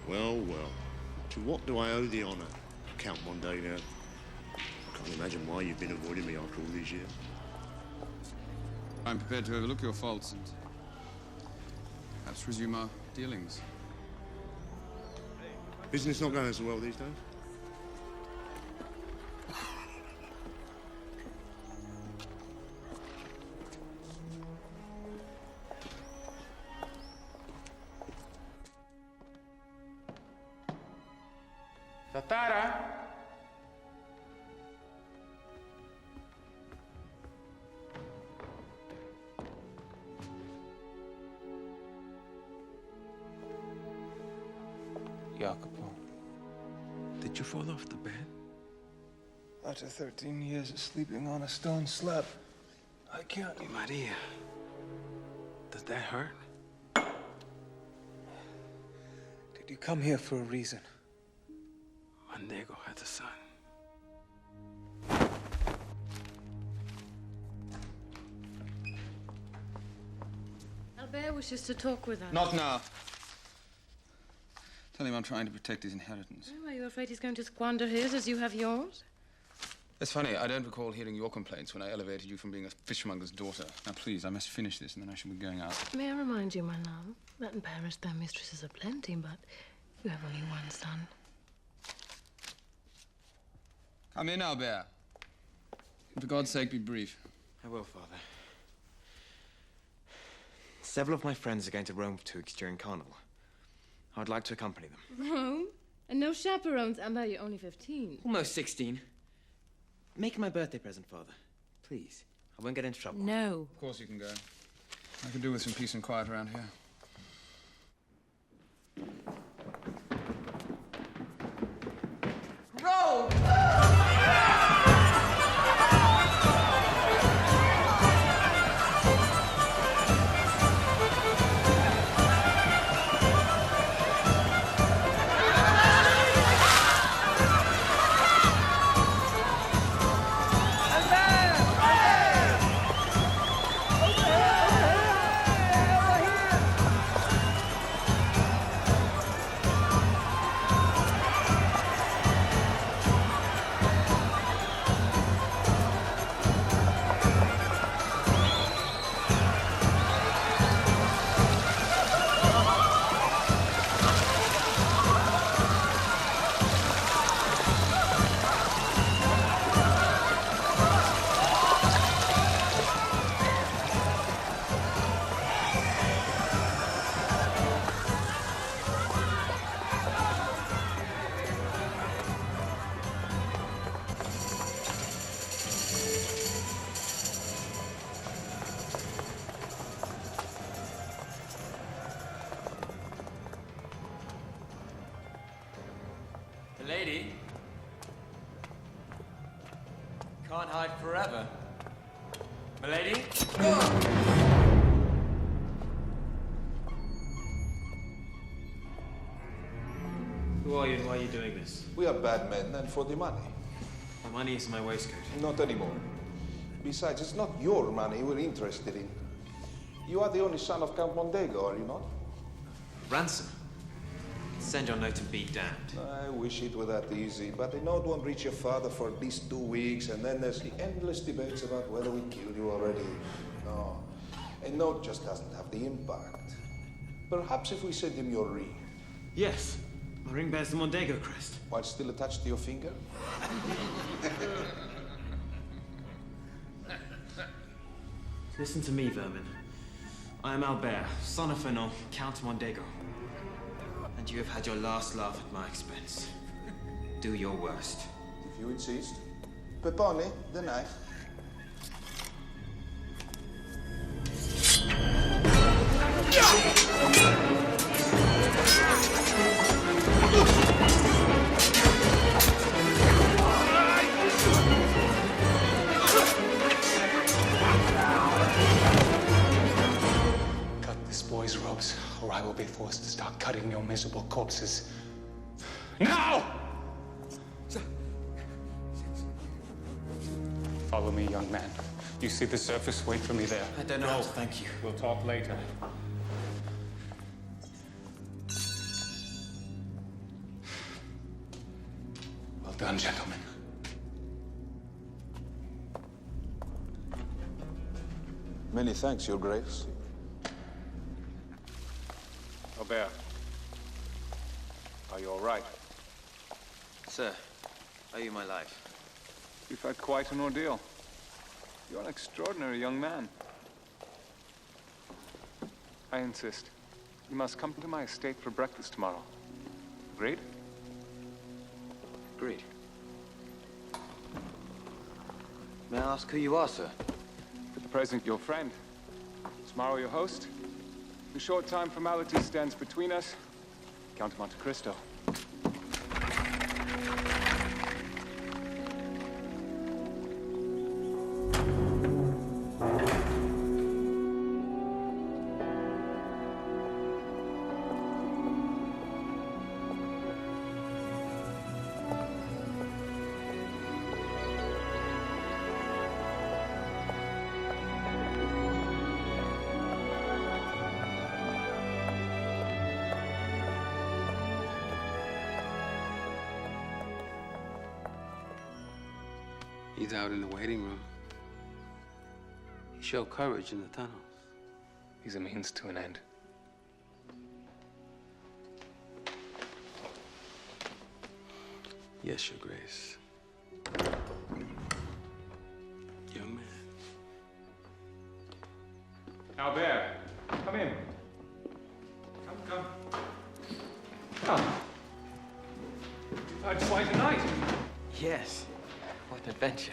Well, well. To what do I owe the honor, Count Mondego? I can't imagine why you've been avoiding me after all these years. I'm prepared to overlook your faults and perhaps resume our dealings. Business not going so well these days? Tatara? Jacopo. Did you fall off the bed? After 13 years of sleeping on a stone slab, I can't. Maria, does that hurt? Did you come here for a reason? Mondego has a son. Albert wishes to talk with us. Not now. Tell him I'm trying to protect his inheritance. Oh, are you afraid he's going to squander his as you have yours? It's funny, I don't recall hearing your complaints when I elevated you from being a fishmonger's daughter. Now, please, I must finish this and then I shall be going out. May I remind you, my love, that in Paris their mistresses are plenty, but you have only one son. Come in, Albert. And for God's sake, be brief. I will, Father. Several of my friends are going to Rome for 2 weeks during Carnival. I'd like to accompany them. Rome? And no chaperones, Albert, you're only 15. Almost 16. Make my birthday present, Father. Please. I won't get into trouble. No. Of course you can go. I could do with some peace and quiet around here. throne! Lady, can't hide forever. Milady? Who are you and why are you doing this? We are bad men, and for the money. My money is in my waistcoat. Not anymore. Besides, it's not your money we're interested in. You are the only son of Count Mondego, are you not? Ransom? Send your note and be damned. I wish it were that easy, but the note won't reach your father for at least 2 weeks, and then there's the endless debates about whether we killed you already. No, a note just doesn't have the impact. Perhaps if we send him your ring. Yes, my ring bears the Mondego crest. While still attached to your finger? Listen to me, vermin. I am Albert, son of Fernand, Count Mondego. And you have had your last laugh at my expense. Do your worst. If you insist. Pepone, the knife. Cut this boy's ropes, or I will be forced to start cutting your miserable corpses. Now! Follow me, young man. You see the surface? Wait for me there. I don't know how to thank you. We'll talk later. Well done, gentlemen. Many thanks, Your Grace. Albert, are you all right? Sir, owe you my life. You've had quite an ordeal. You're an extraordinary young man. I insist. You must come to my estate for breakfast tomorrow. Agreed? Agreed. May I ask who you are, sir? At present, your friend. Tomorrow, your host. The short time formality stands between us. Count of Monte Cristo. He's out in the waiting room. He showed courage in the tunnels. He's a means to an end. Yes, Your Grace. Young man. Albert, come in. Come. Come. You've had quite a night. Yes. What an adventure.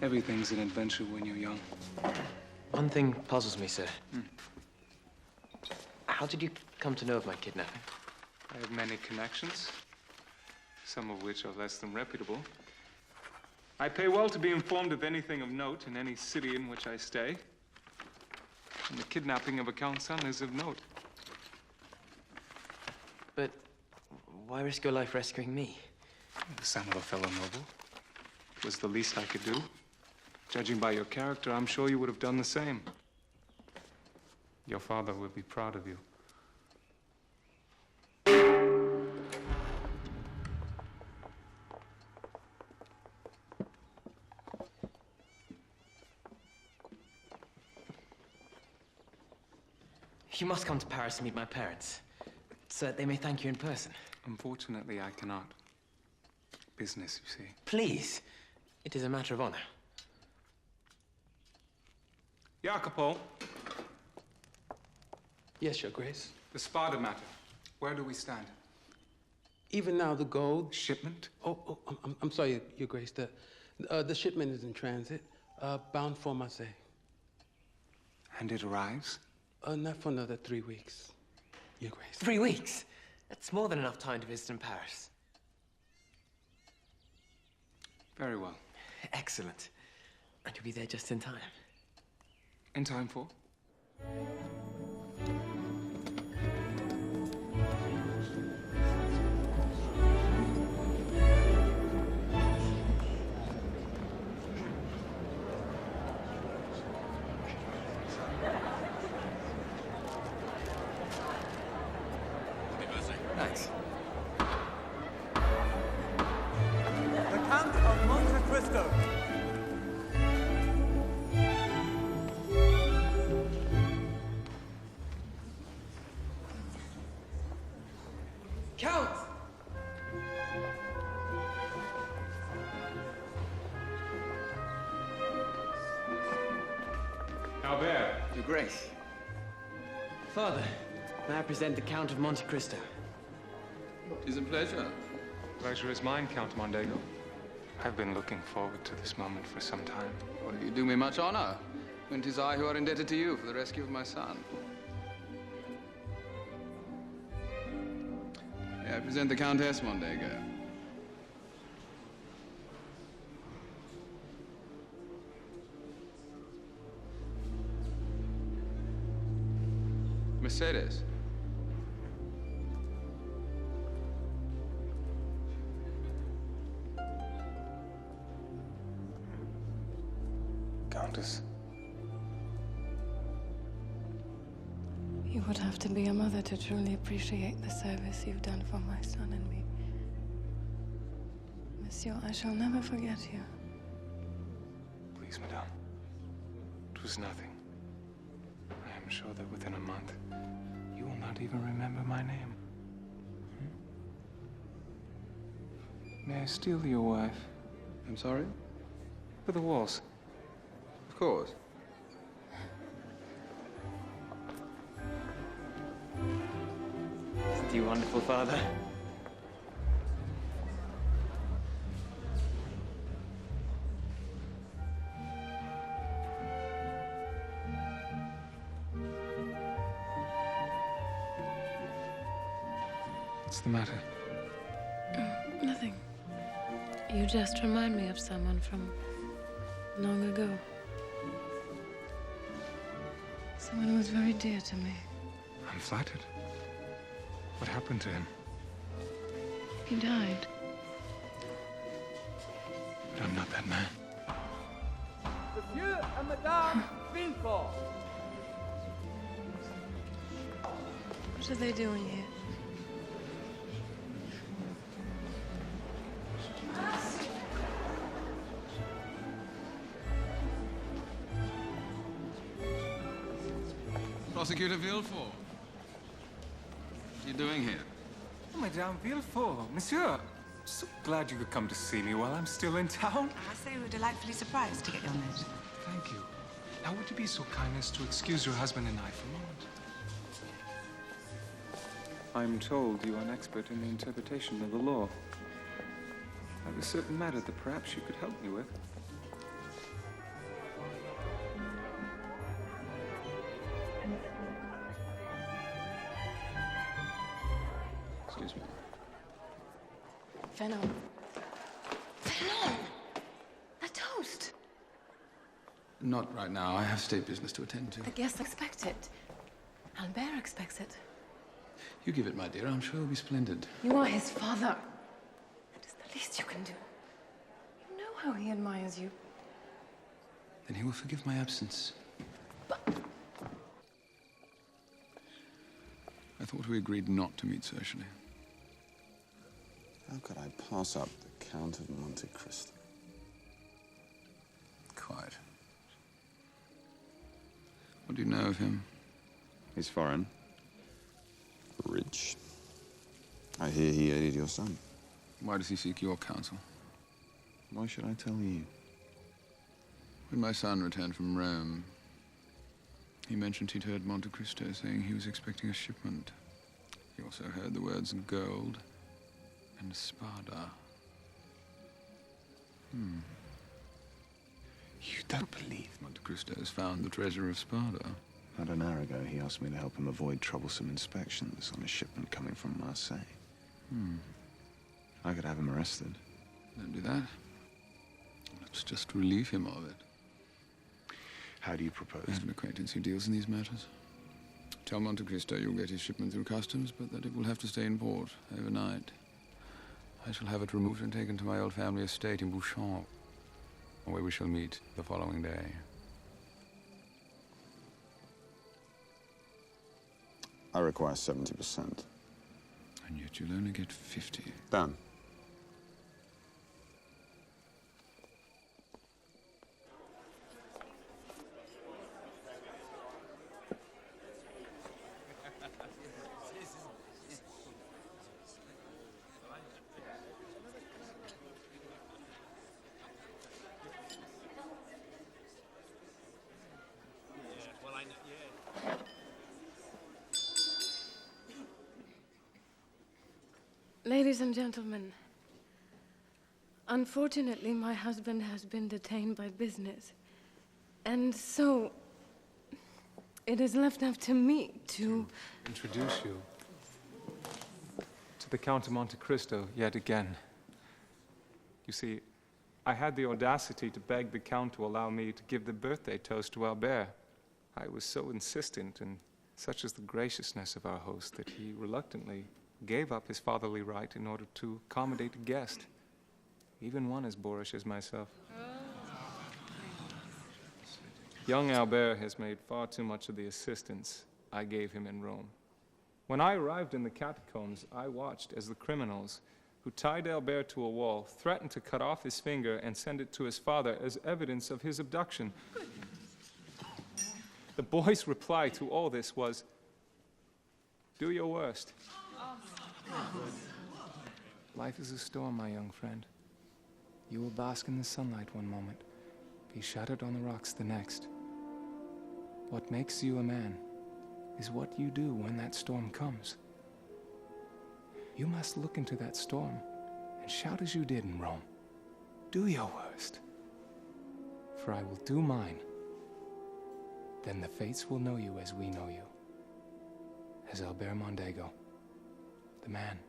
Everything's an adventure when you're young. One thing puzzles me, sir. How did you come to know of my kidnapping? I have many connections. some of which are less than reputable. I pay well to be informed of anything of note in any city in which I stay. And the kidnapping of a Count's son is of note. But why risk your life rescuing me? The son of a fellow noble. It was the least I could do. Judging by your character, I'm sure you would have done the same. Your father would be proud of you. You must come to Paris and meet my parents, so that they may thank you in person. Unfortunately, I cannot. Business, you see. Please. It is a matter of honor. Jacopo. Yes, Your Grace. The Spada matter. Where do we stand? Even now, the gold... Shipment? I'm sorry, Your Grace. The shipment is in transit, bound for Marseille. And it arrives? Not for another 3 weeks, Your Grace. 3 weeks? That's more than enough time to visit in Paris. Very well. Excellent. And you'll be there just in time. In time for? Thanks. The Count of Monte Cristo. Count! Albert. Your Grace. Father, may I present the Count of Monte Cristo? It is a pleasure. Pleasure is mine, Count Mondego. I've been looking forward to this moment for some time. Well, you do me much honor, when 'tis I who are indebted to you for the rescue of my son. May I present the Countess Mondego? Mercedes. Countess. You would have to be a mother to truly appreciate the service you've done for my son and me. Monsieur, I shall never forget you. Please, madame. It was nothing. I am sure that within a month, you will not even remember my name. May I steal your wife? I'm sorry? For the waltz. Of course. Isn't he wonderful, Father? What's the matter? Nothing. You just remind me of someone from long ago. Someone who was very dear to me. I'm flattered. What happened to him? He died. But I'm not that man. Monsieur and Madame Villefort. What are they doing here? Prosecutor Villefort. What are you doing here? Oh, Madame Villefort. Monsieur, so glad you could come to see me while I'm still in town. I say we were delightfully surprised to get your note. Thank you. Now, would you be so kind as to excuse your husband and I for a moment? I'm told you are an expert in the interpretation of the law. I have a certain matter that perhaps you could help me with. Excuse me. Fenon. Fenon! A toast! Not right now. I have state business to attend to. The guests expect it. Albert expects it. You give it, my dear. I'm sure it'll be splendid. You are his father. It is the least you can do. You know how he admires you. Then he will forgive my absence. I thought we agreed not to meet socially. How could I pass up the Count of Monte Cristo? Quite. What do you know of him? He's foreign. Rich. I hear he aided your son. Why does he seek your counsel? Why should I tell you? When my son returned from Rome, he mentioned he'd heard Monte Cristo saying he was expecting a shipment. He also heard the words gold and spada. You don't believe Monte Cristo has found the treasure of Spada? About an hour ago, he asked me to help him avoid troublesome inspections on a shipment coming from Marseille. I could have him arrested. Don't do that. Let's just relieve him of it. How do you propose? I have an acquaintance who deals in these matters. Tell Monte Cristo you'll get his shipment through customs, but that it will have to stay in port overnight. I shall have it removed and taken to my old family estate in Bouchon, where we shall meet the following day. I require 70%. And yet you'll only get 50. Done. Ladies and gentlemen, unfortunately, my husband has been detained by business. And so, it is left up to me to introduce you to the Count of Monte Cristo yet again. You see, I had the audacity to beg the Count to allow me to give the birthday toast to Albert. I was so insistent, and such is the graciousness of our host that he reluctantly gave up his fatherly right in order to accommodate a guest, even one as boorish as myself. Young Albert has made far too much of the assistance I gave him in Rome. When I arrived in the catacombs, I watched as the criminals who tied Albert to a wall threatened to cut off his finger and send it to his father as evidence of his abduction. The boy's reply to all this was, "Do your worst." Life is a storm, my young friend. You will bask in the sunlight one moment, be shattered on the rocks the next. What makes you a man is what you do when that storm comes. You must look into that storm and shout as you did in Rome. Do your worst, for I will do mine. Then the fates will know you as we know you, as Albert Mondego, the man.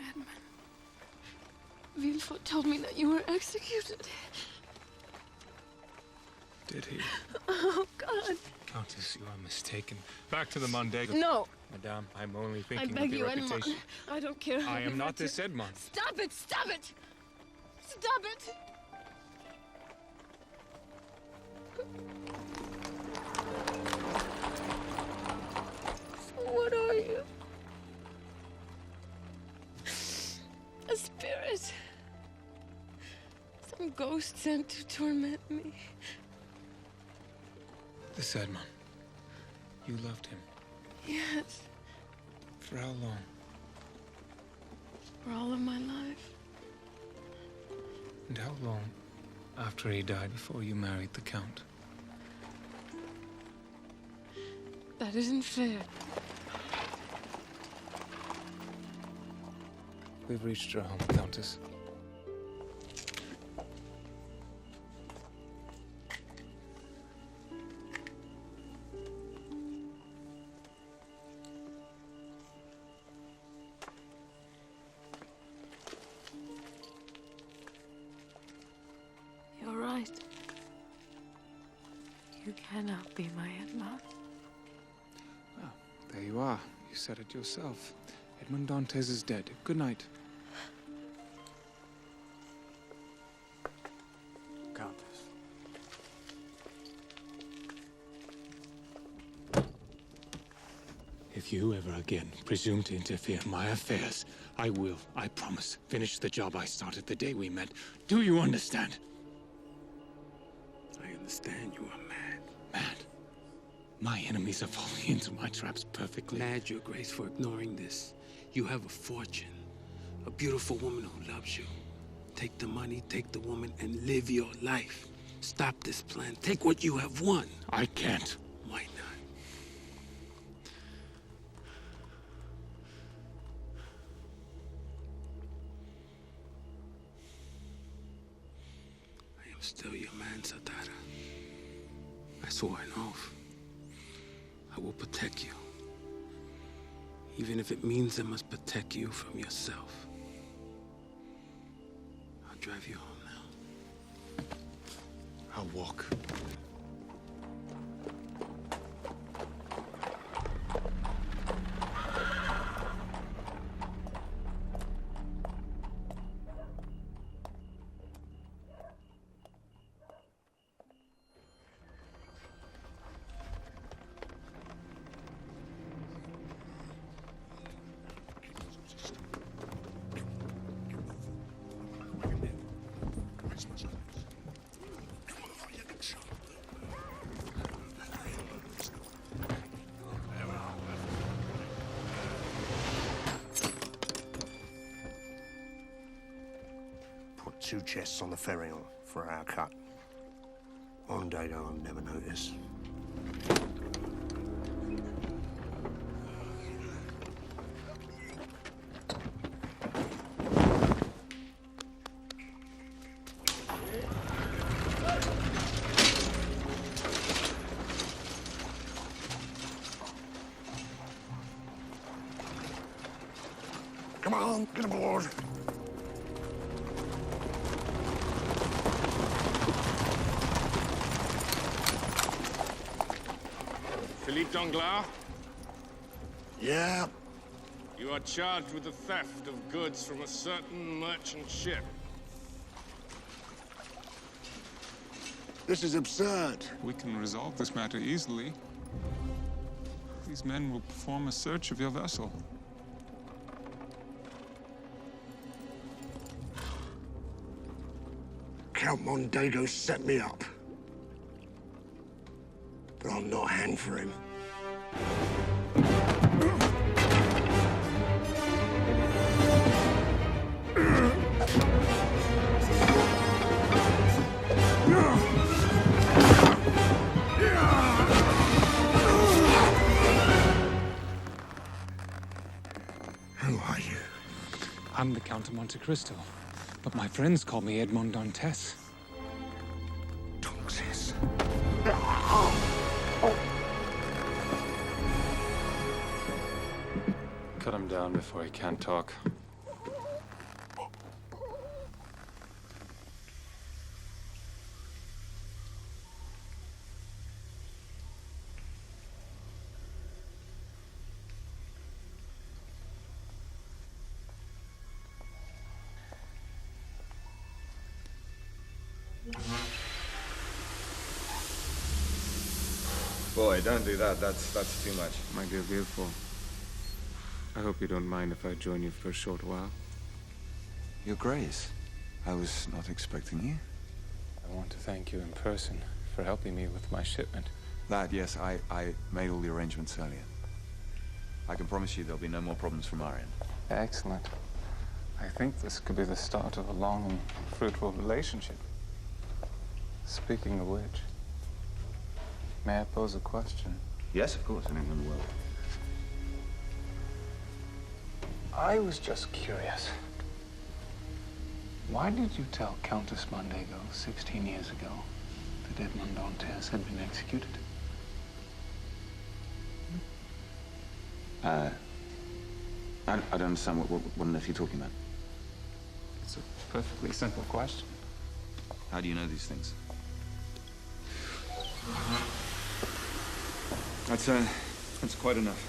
Edmond, Villefort told me that you were executed. Did he? Oh, God. Countess, you are mistaken. Back to the Mondego. No. Madame, I'm only I thinking beg of your you, Edmond. reputation. I don't care. I am not hurt this you. Edmond. Stop it! Stop it! Stop it! What are you? A spirit. Some ghost sent to torment me. This Edmond. You loved him. Yes. For how long? For all of my life. And how long after he died before you married the Count? That isn't fair. We've reached our home, Countess. You're right. You cannot be my Edmond. Ah, there you are. You said it yourself. Edmond Dantès is dead. Good night. Countess. If you ever again presume to interfere in my affairs, I will, I promise, finish the job I started the day we met. Do you understand? I understand you are mad. Mad? My enemies are falling into my traps perfectly. Mad, Your Grace, for ignoring this. You have a fortune. A beautiful woman who loves you. Take the money, take the woman, and live your life. Stop this plan. Take what you have won. I can't. Why not? I am still your man, Satara. I swore an oath. I will protect you. Even if it means I must protect you from yourself. I'll drive you home now. I'll walk. Put 2 chests on the ferry for our cut. Mondego will never notice. Come on, get aboard. Philippe Danglars? Yeah? You are charged with the theft of goods from a certain merchant ship. This is absurd. We can resolve this matter easily. These men will perform a search of your vessel. Count Mondego set me up. But I'll not hang for him. Who are you? I'm the Count of Monte Cristo, but my friends call me Edmond Dantès. Dantès. Cut him down before he can't talk. boy, don't do that. That's too much. My dear Villefort, I hope you don't mind if I join you for a short while. Your Grace, I was not expecting you. I want to thank you in person for helping me with my shipment. Lad, yes, I made all the arrangements earlier. I can promise you there'll be no more problems from our end. Excellent. I think this could be the start of a long and fruitful relationship. Speaking of which, may I pose a question? Yes, of course, anything will. I was just curious. Why did you tell Countess Mondego 16 years ago that Edmond Dantès had been executed? I don't understand what on earth you're talking about. It's a perfectly simple question. How do you know these things? That's quite enough.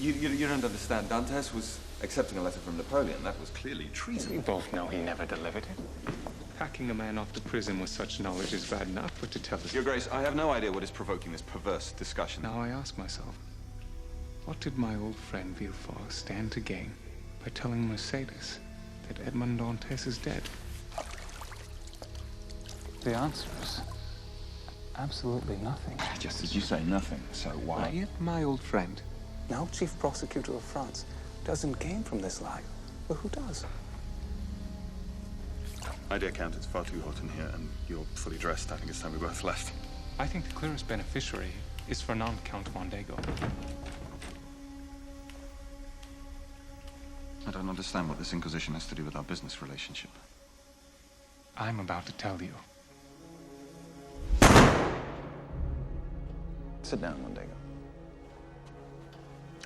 You don't understand. Dantès was accepting a letter from Napoleon. That was clearly treason. We both know he never delivered it. Packing a man off to prison with such knowledge is bad enough, but to tell us... Your Grace, I have no idea what is provoking this perverse discussion. Now I ask myself, what did my old friend Villefort stand to gain by telling Mercedes that Edmond Dantès is dead? The answer is absolutely nothing. Just as you say, nothing. So why? If my old friend, now Chief Prosecutor of France, doesn't gain from this lie, well, who does? My dear Count, it's far too hot in here, and you're fully dressed. I think it's time we both left. I think the clearest beneficiary is Fernand Count of Mondego. I don't understand what this Inquisition has to do with our business relationship. I'm about to tell you. Sit down, Mondego.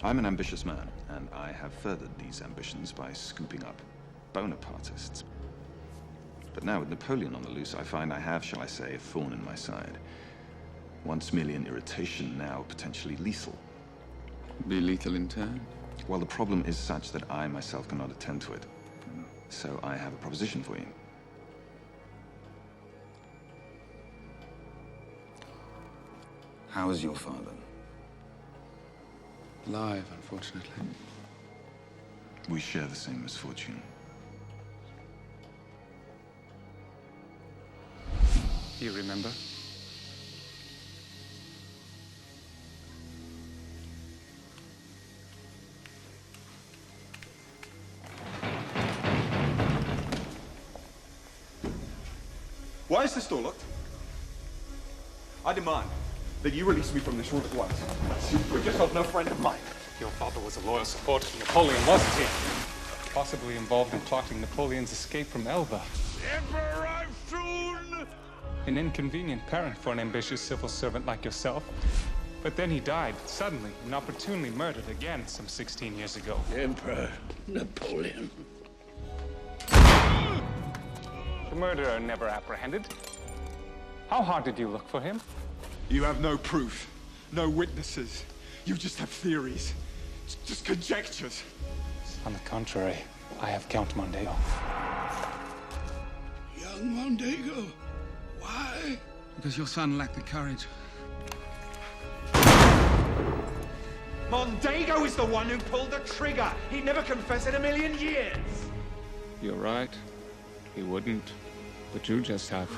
I'm an ambitious man, and I have furthered these ambitions by scooping up Bonapartists. But now, with Napoleon on the loose, I find I have, shall I say, a thorn in my side. Once merely an irritation, now potentially lethal. Be lethal in turn? Well, the problem is such that I myself cannot attend to it. So I have a proposition for you. How is your father? Alive, unfortunately. We share the same misfortune. You remember? Why is this door locked? I demand that you release me from this room at once. You put yourself no friend of mine. Your father was a loyal supporter of Napoleon, wasn't he? Possibly involved in plotting Napoleon's escape from Elba. Emperor, arrive soon! An inconvenient parent for an ambitious civil servant like yourself. But then he died, suddenly, inopportunely murdered again some 16 years ago. Emperor Napoleon. The murderer never apprehended. How hard did you look for him? You have no proof, no witnesses. You just have theories, just conjectures. On the contrary, I have Count Mondego. Young Mondego, why? Because your son lacked the courage. Mondego is the one who pulled the trigger. He'd never confess in a million years. You're right. He wouldn't. But you just have.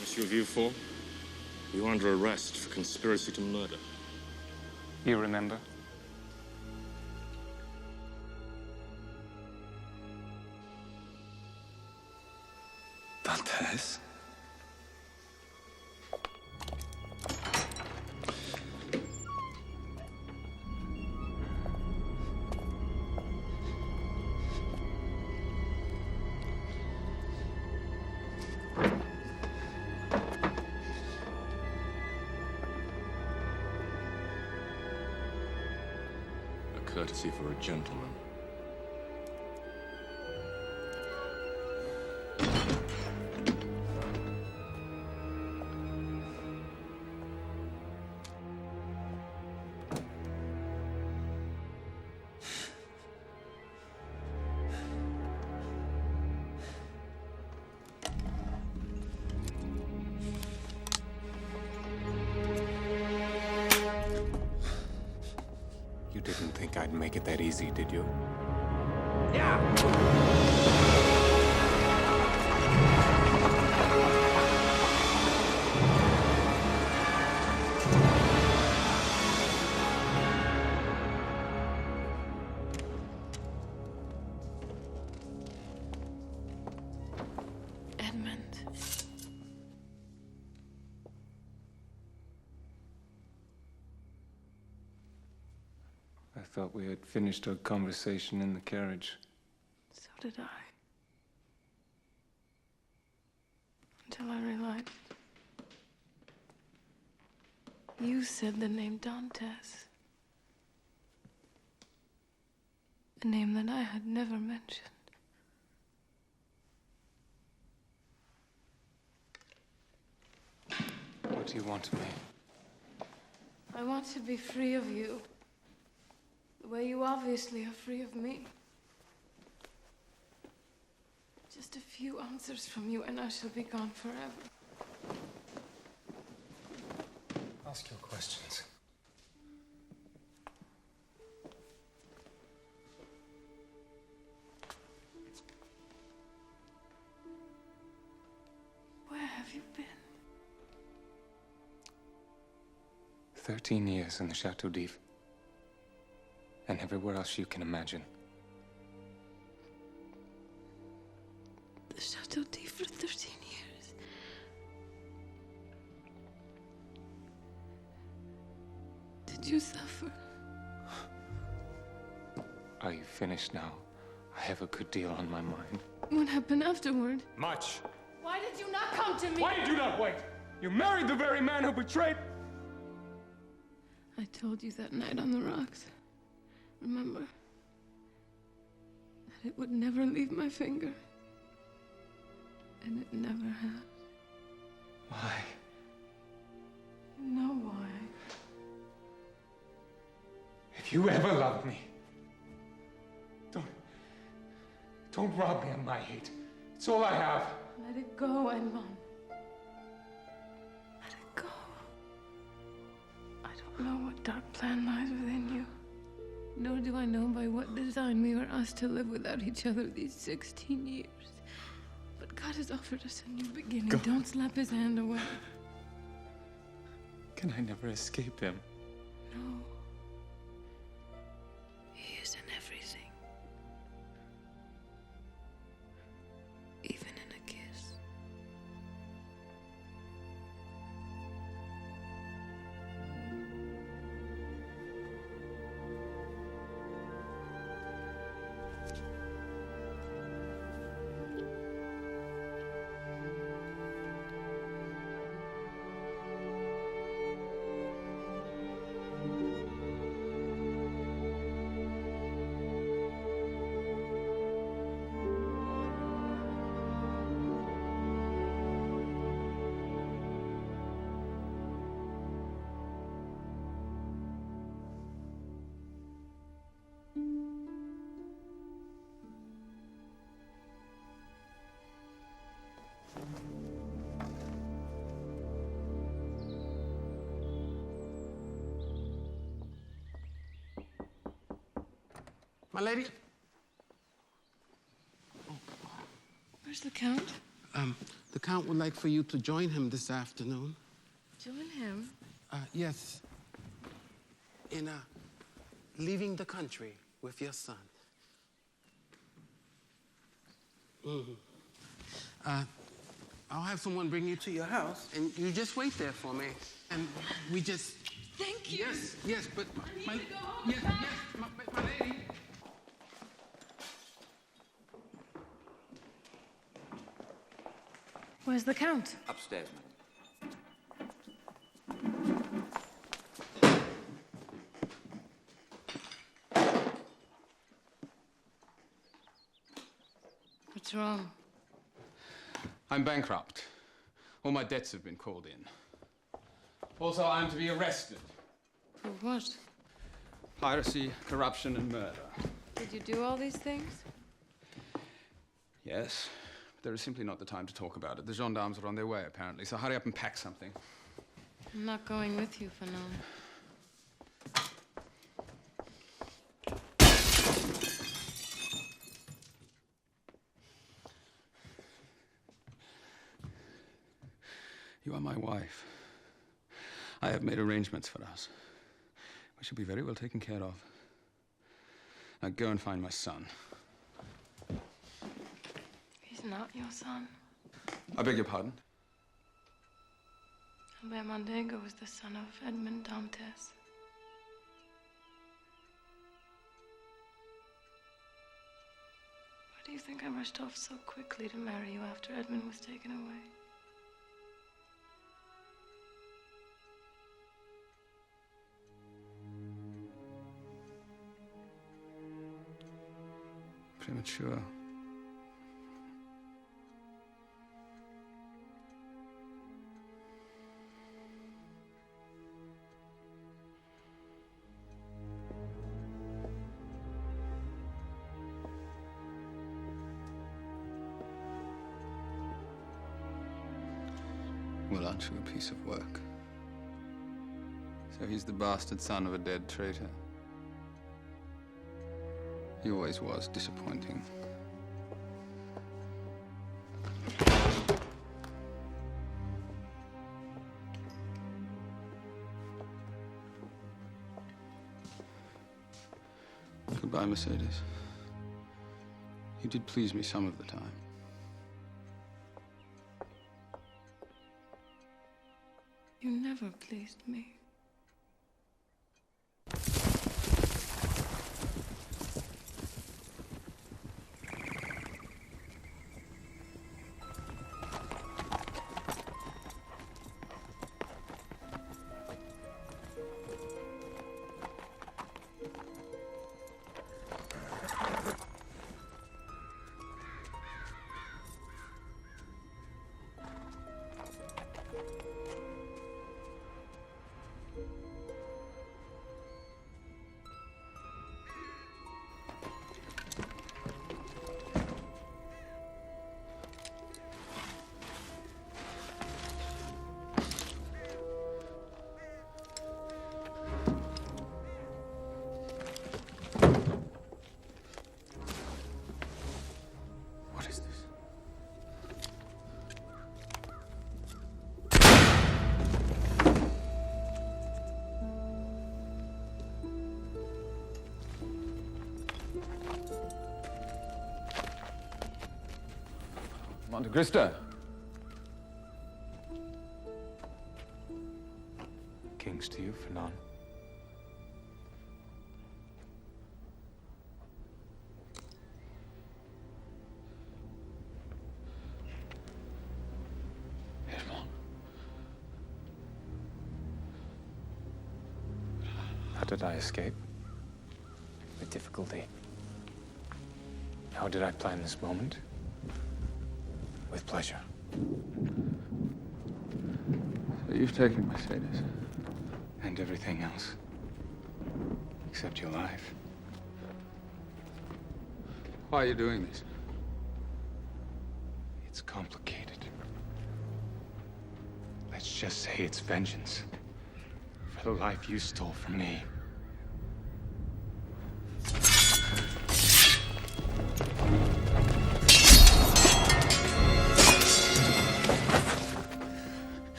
Monsieur Villefort, you're under arrest for conspiracy to murder. You remember? Dantès? Courtesy for a gentleman. I'd make it that easy, did you? Edmond. I thought we had finished our conversation in the carriage. So did I. Until I realized you said the name Dantès. A name that I had never mentioned. What do you want of me? I want to be free of you. The way you obviously are free of me. Just a few answers from you and I shall be gone forever. Ask your questions. Where have you been? 13 years in the Chateau d'If. And everywhere else you can imagine. The Chateau d'If for 13 years. Did you suffer? Are you finished now? I have a good deal on my mind. What happened afterward? Much. Why did you not come to me? Why did you not wait? You married the very man who betrayed... I told you that night on the rocks. Remember? That it would never leave my finger. And it never has. Why? You know why. If you ever loved me, don't rob me of my hate. It's all I have. Let it go, Edmond. Let it go. I don't know what dark plan lies within you. Nor do I know by what design we were asked to live without each other these 16 years. But God has offered us a new beginning. Go. Don't slap his hand away. Can I never escape him? No. He is in everything. Even in a kiss. My lady? Where's the Count? The Count would like for you to join him this afternoon. Join him? Yes. In leaving the country with your son. I'll have someone bring you to your house, and you just wait there for me. And we just... Thank you. Yes, but... I need to go home. Yes, my lady. Where's the Count? Upstairs, madam. What's wrong? I'm bankrupt. All my debts have been called in. Also, I'm to be arrested. For what? Piracy, corruption, and murder. Did you do all these things? Yes, but there is simply not the time to talk about it. The gendarmes are on their way, apparently, so hurry up and pack something. I'm not going with you for now. You are my wife. I have made arrangements for us. We shall be very well taken care of. Now go and find my son. He's not your son. I beg your pardon? Albert Mondego was the son of Edmond Dantès. Why do you think I rushed off so quickly to marry you after Edmond was taken away? Premature. Well, aren't you a piece of work? So he's the bastard son of a dead traitor. He always was disappointing. Goodbye, Mercedes. You did please me some of the time. You never pleased me. Monte Cristo. Kings to you, Fernand. Edmond. How did I escape? With difficulty. How did I plan this moment? With pleasure. So you've taken Mercedes. And everything else. Except your life. Why are you doing this? It's complicated. Let's just say it's vengeance. For the life you stole from me.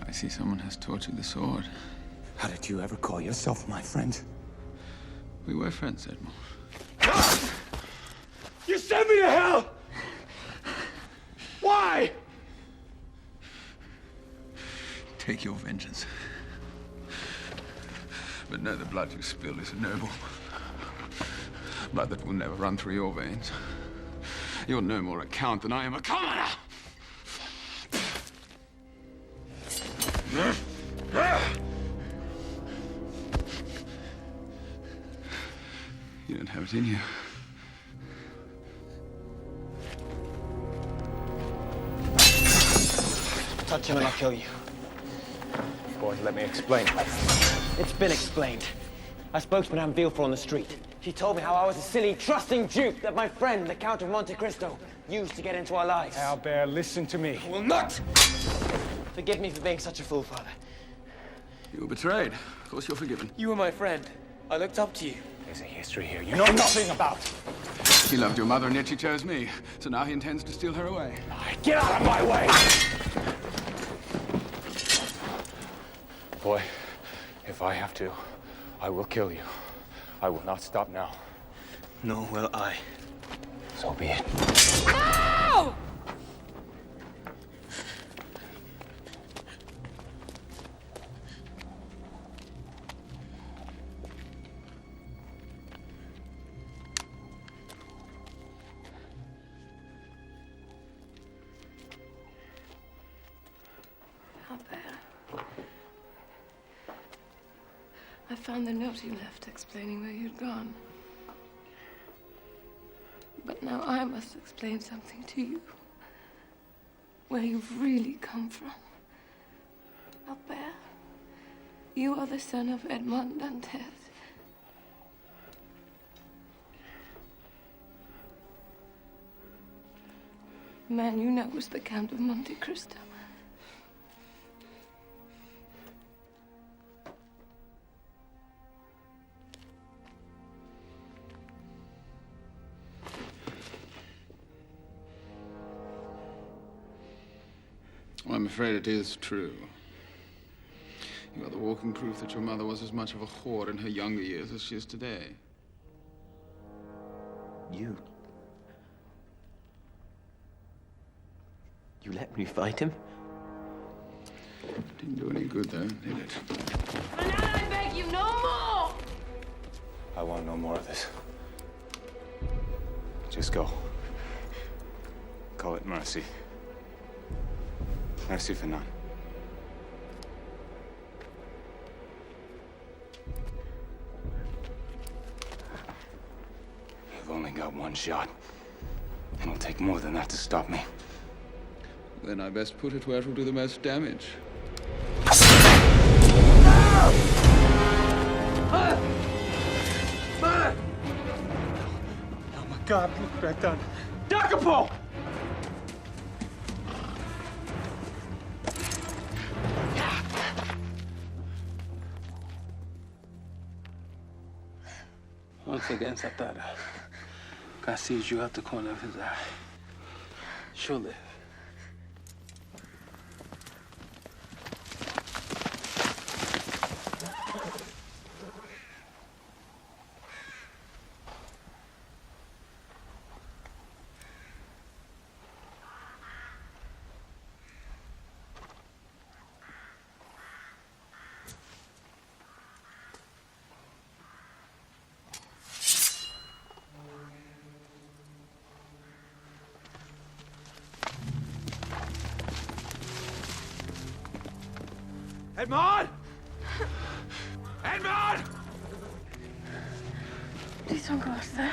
I see someone has tortured the sword. How did you ever call yourself my friend? We were friends, Edmond. You sent me to hell! Why? Take your vengeance. But know the blood you spilled is noble. Blood that will never run through your veins. You're no more a count than I am a commoner! You don't have it in you. Touch him and I'll kill you. Boys, let me explain. It's been explained. I spoke to Madame Villefort on the street. She told me how I was a silly, trusting dupe that my friend, the Count of Monte Cristo, used to get into our lives. Albert, listen to me. I will not! Forgive me for being such a fool, Father. You were betrayed. Of course you're forgiven. You were my friend. I looked up to you. There's a history here you know nothing about. He loved your mother and yet she chose me. So now he intends to steal her away. Get out of my way! boy, if I have to, I will kill you. I will not stop now. Nor will I. So be it. No! I found the note you left explaining where you'd gone. But now I must explain something to you. Where you've really come from. Albert, you are the son of Edmond Dantès. The man you know was the Count of Monte Cristo. Well, I'm afraid it is true. You are the walking proof that your mother was as much of a whore in her younger years as she is today. You let me fight him? Didn't do any good, though, did it? And now I beg you, no more! I want no more of this. Just go. Call it mercy. Merci, Fernand. You've only got one shot. It'll take more than that to stop me. Then I best put it where it will do the most damage. Oh my God, look back down. Dagapole! Once again, Satara. God sees you out the corner of his eye. She'll live. Edmond! Edmond! Please don't go out there.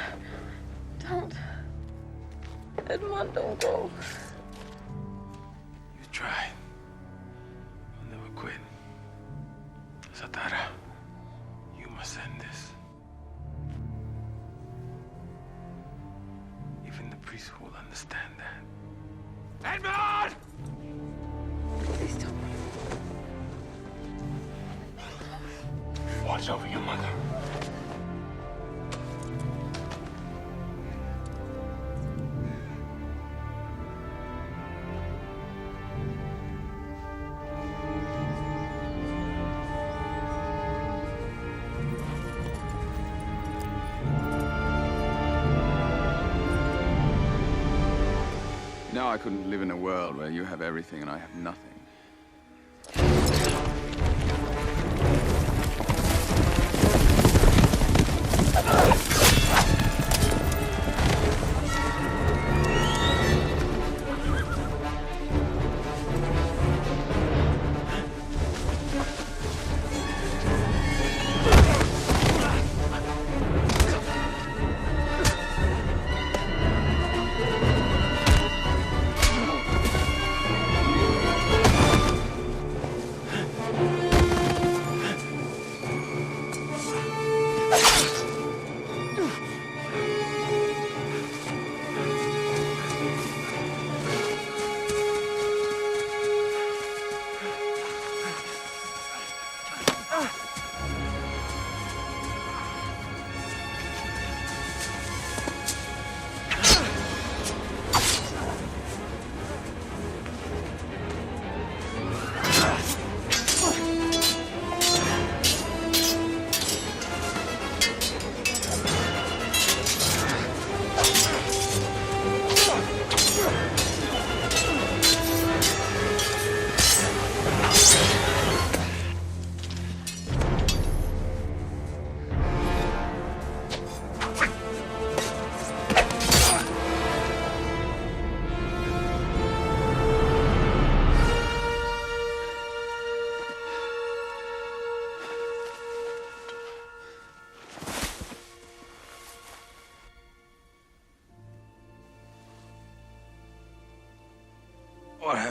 Don't. Edmond, don't go. You tried. You'll never quit. Satara, you must end this. Even the priest will understand that. Edmond! Please don't. Watch over your mother. Now I couldn't live in a world where you have everything and I have nothing.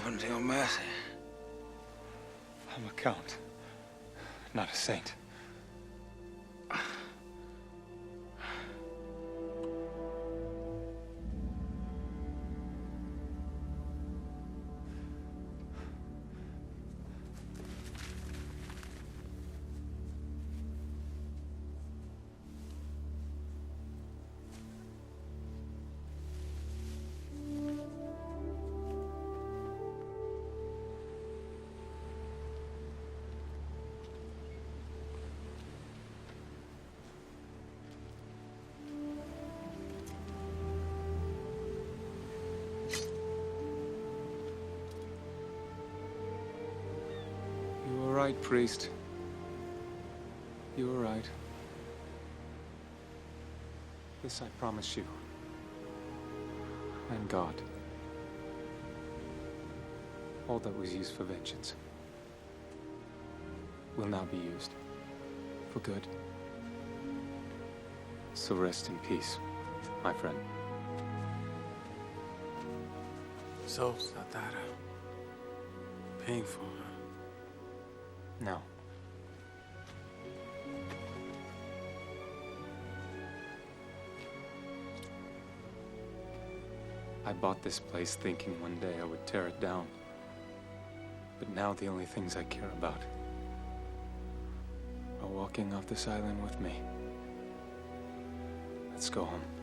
open to your mercy. I'm a count, not a saint. Right, priest. You were right. This I promise you. And God. All that was used for vengeance will now be used for good. So rest in peace, my friend. So, Satara. Painful, huh? No. I bought this place thinking one day I would tear it down. But now the only things I care about are walking off this island with me. Let's go home.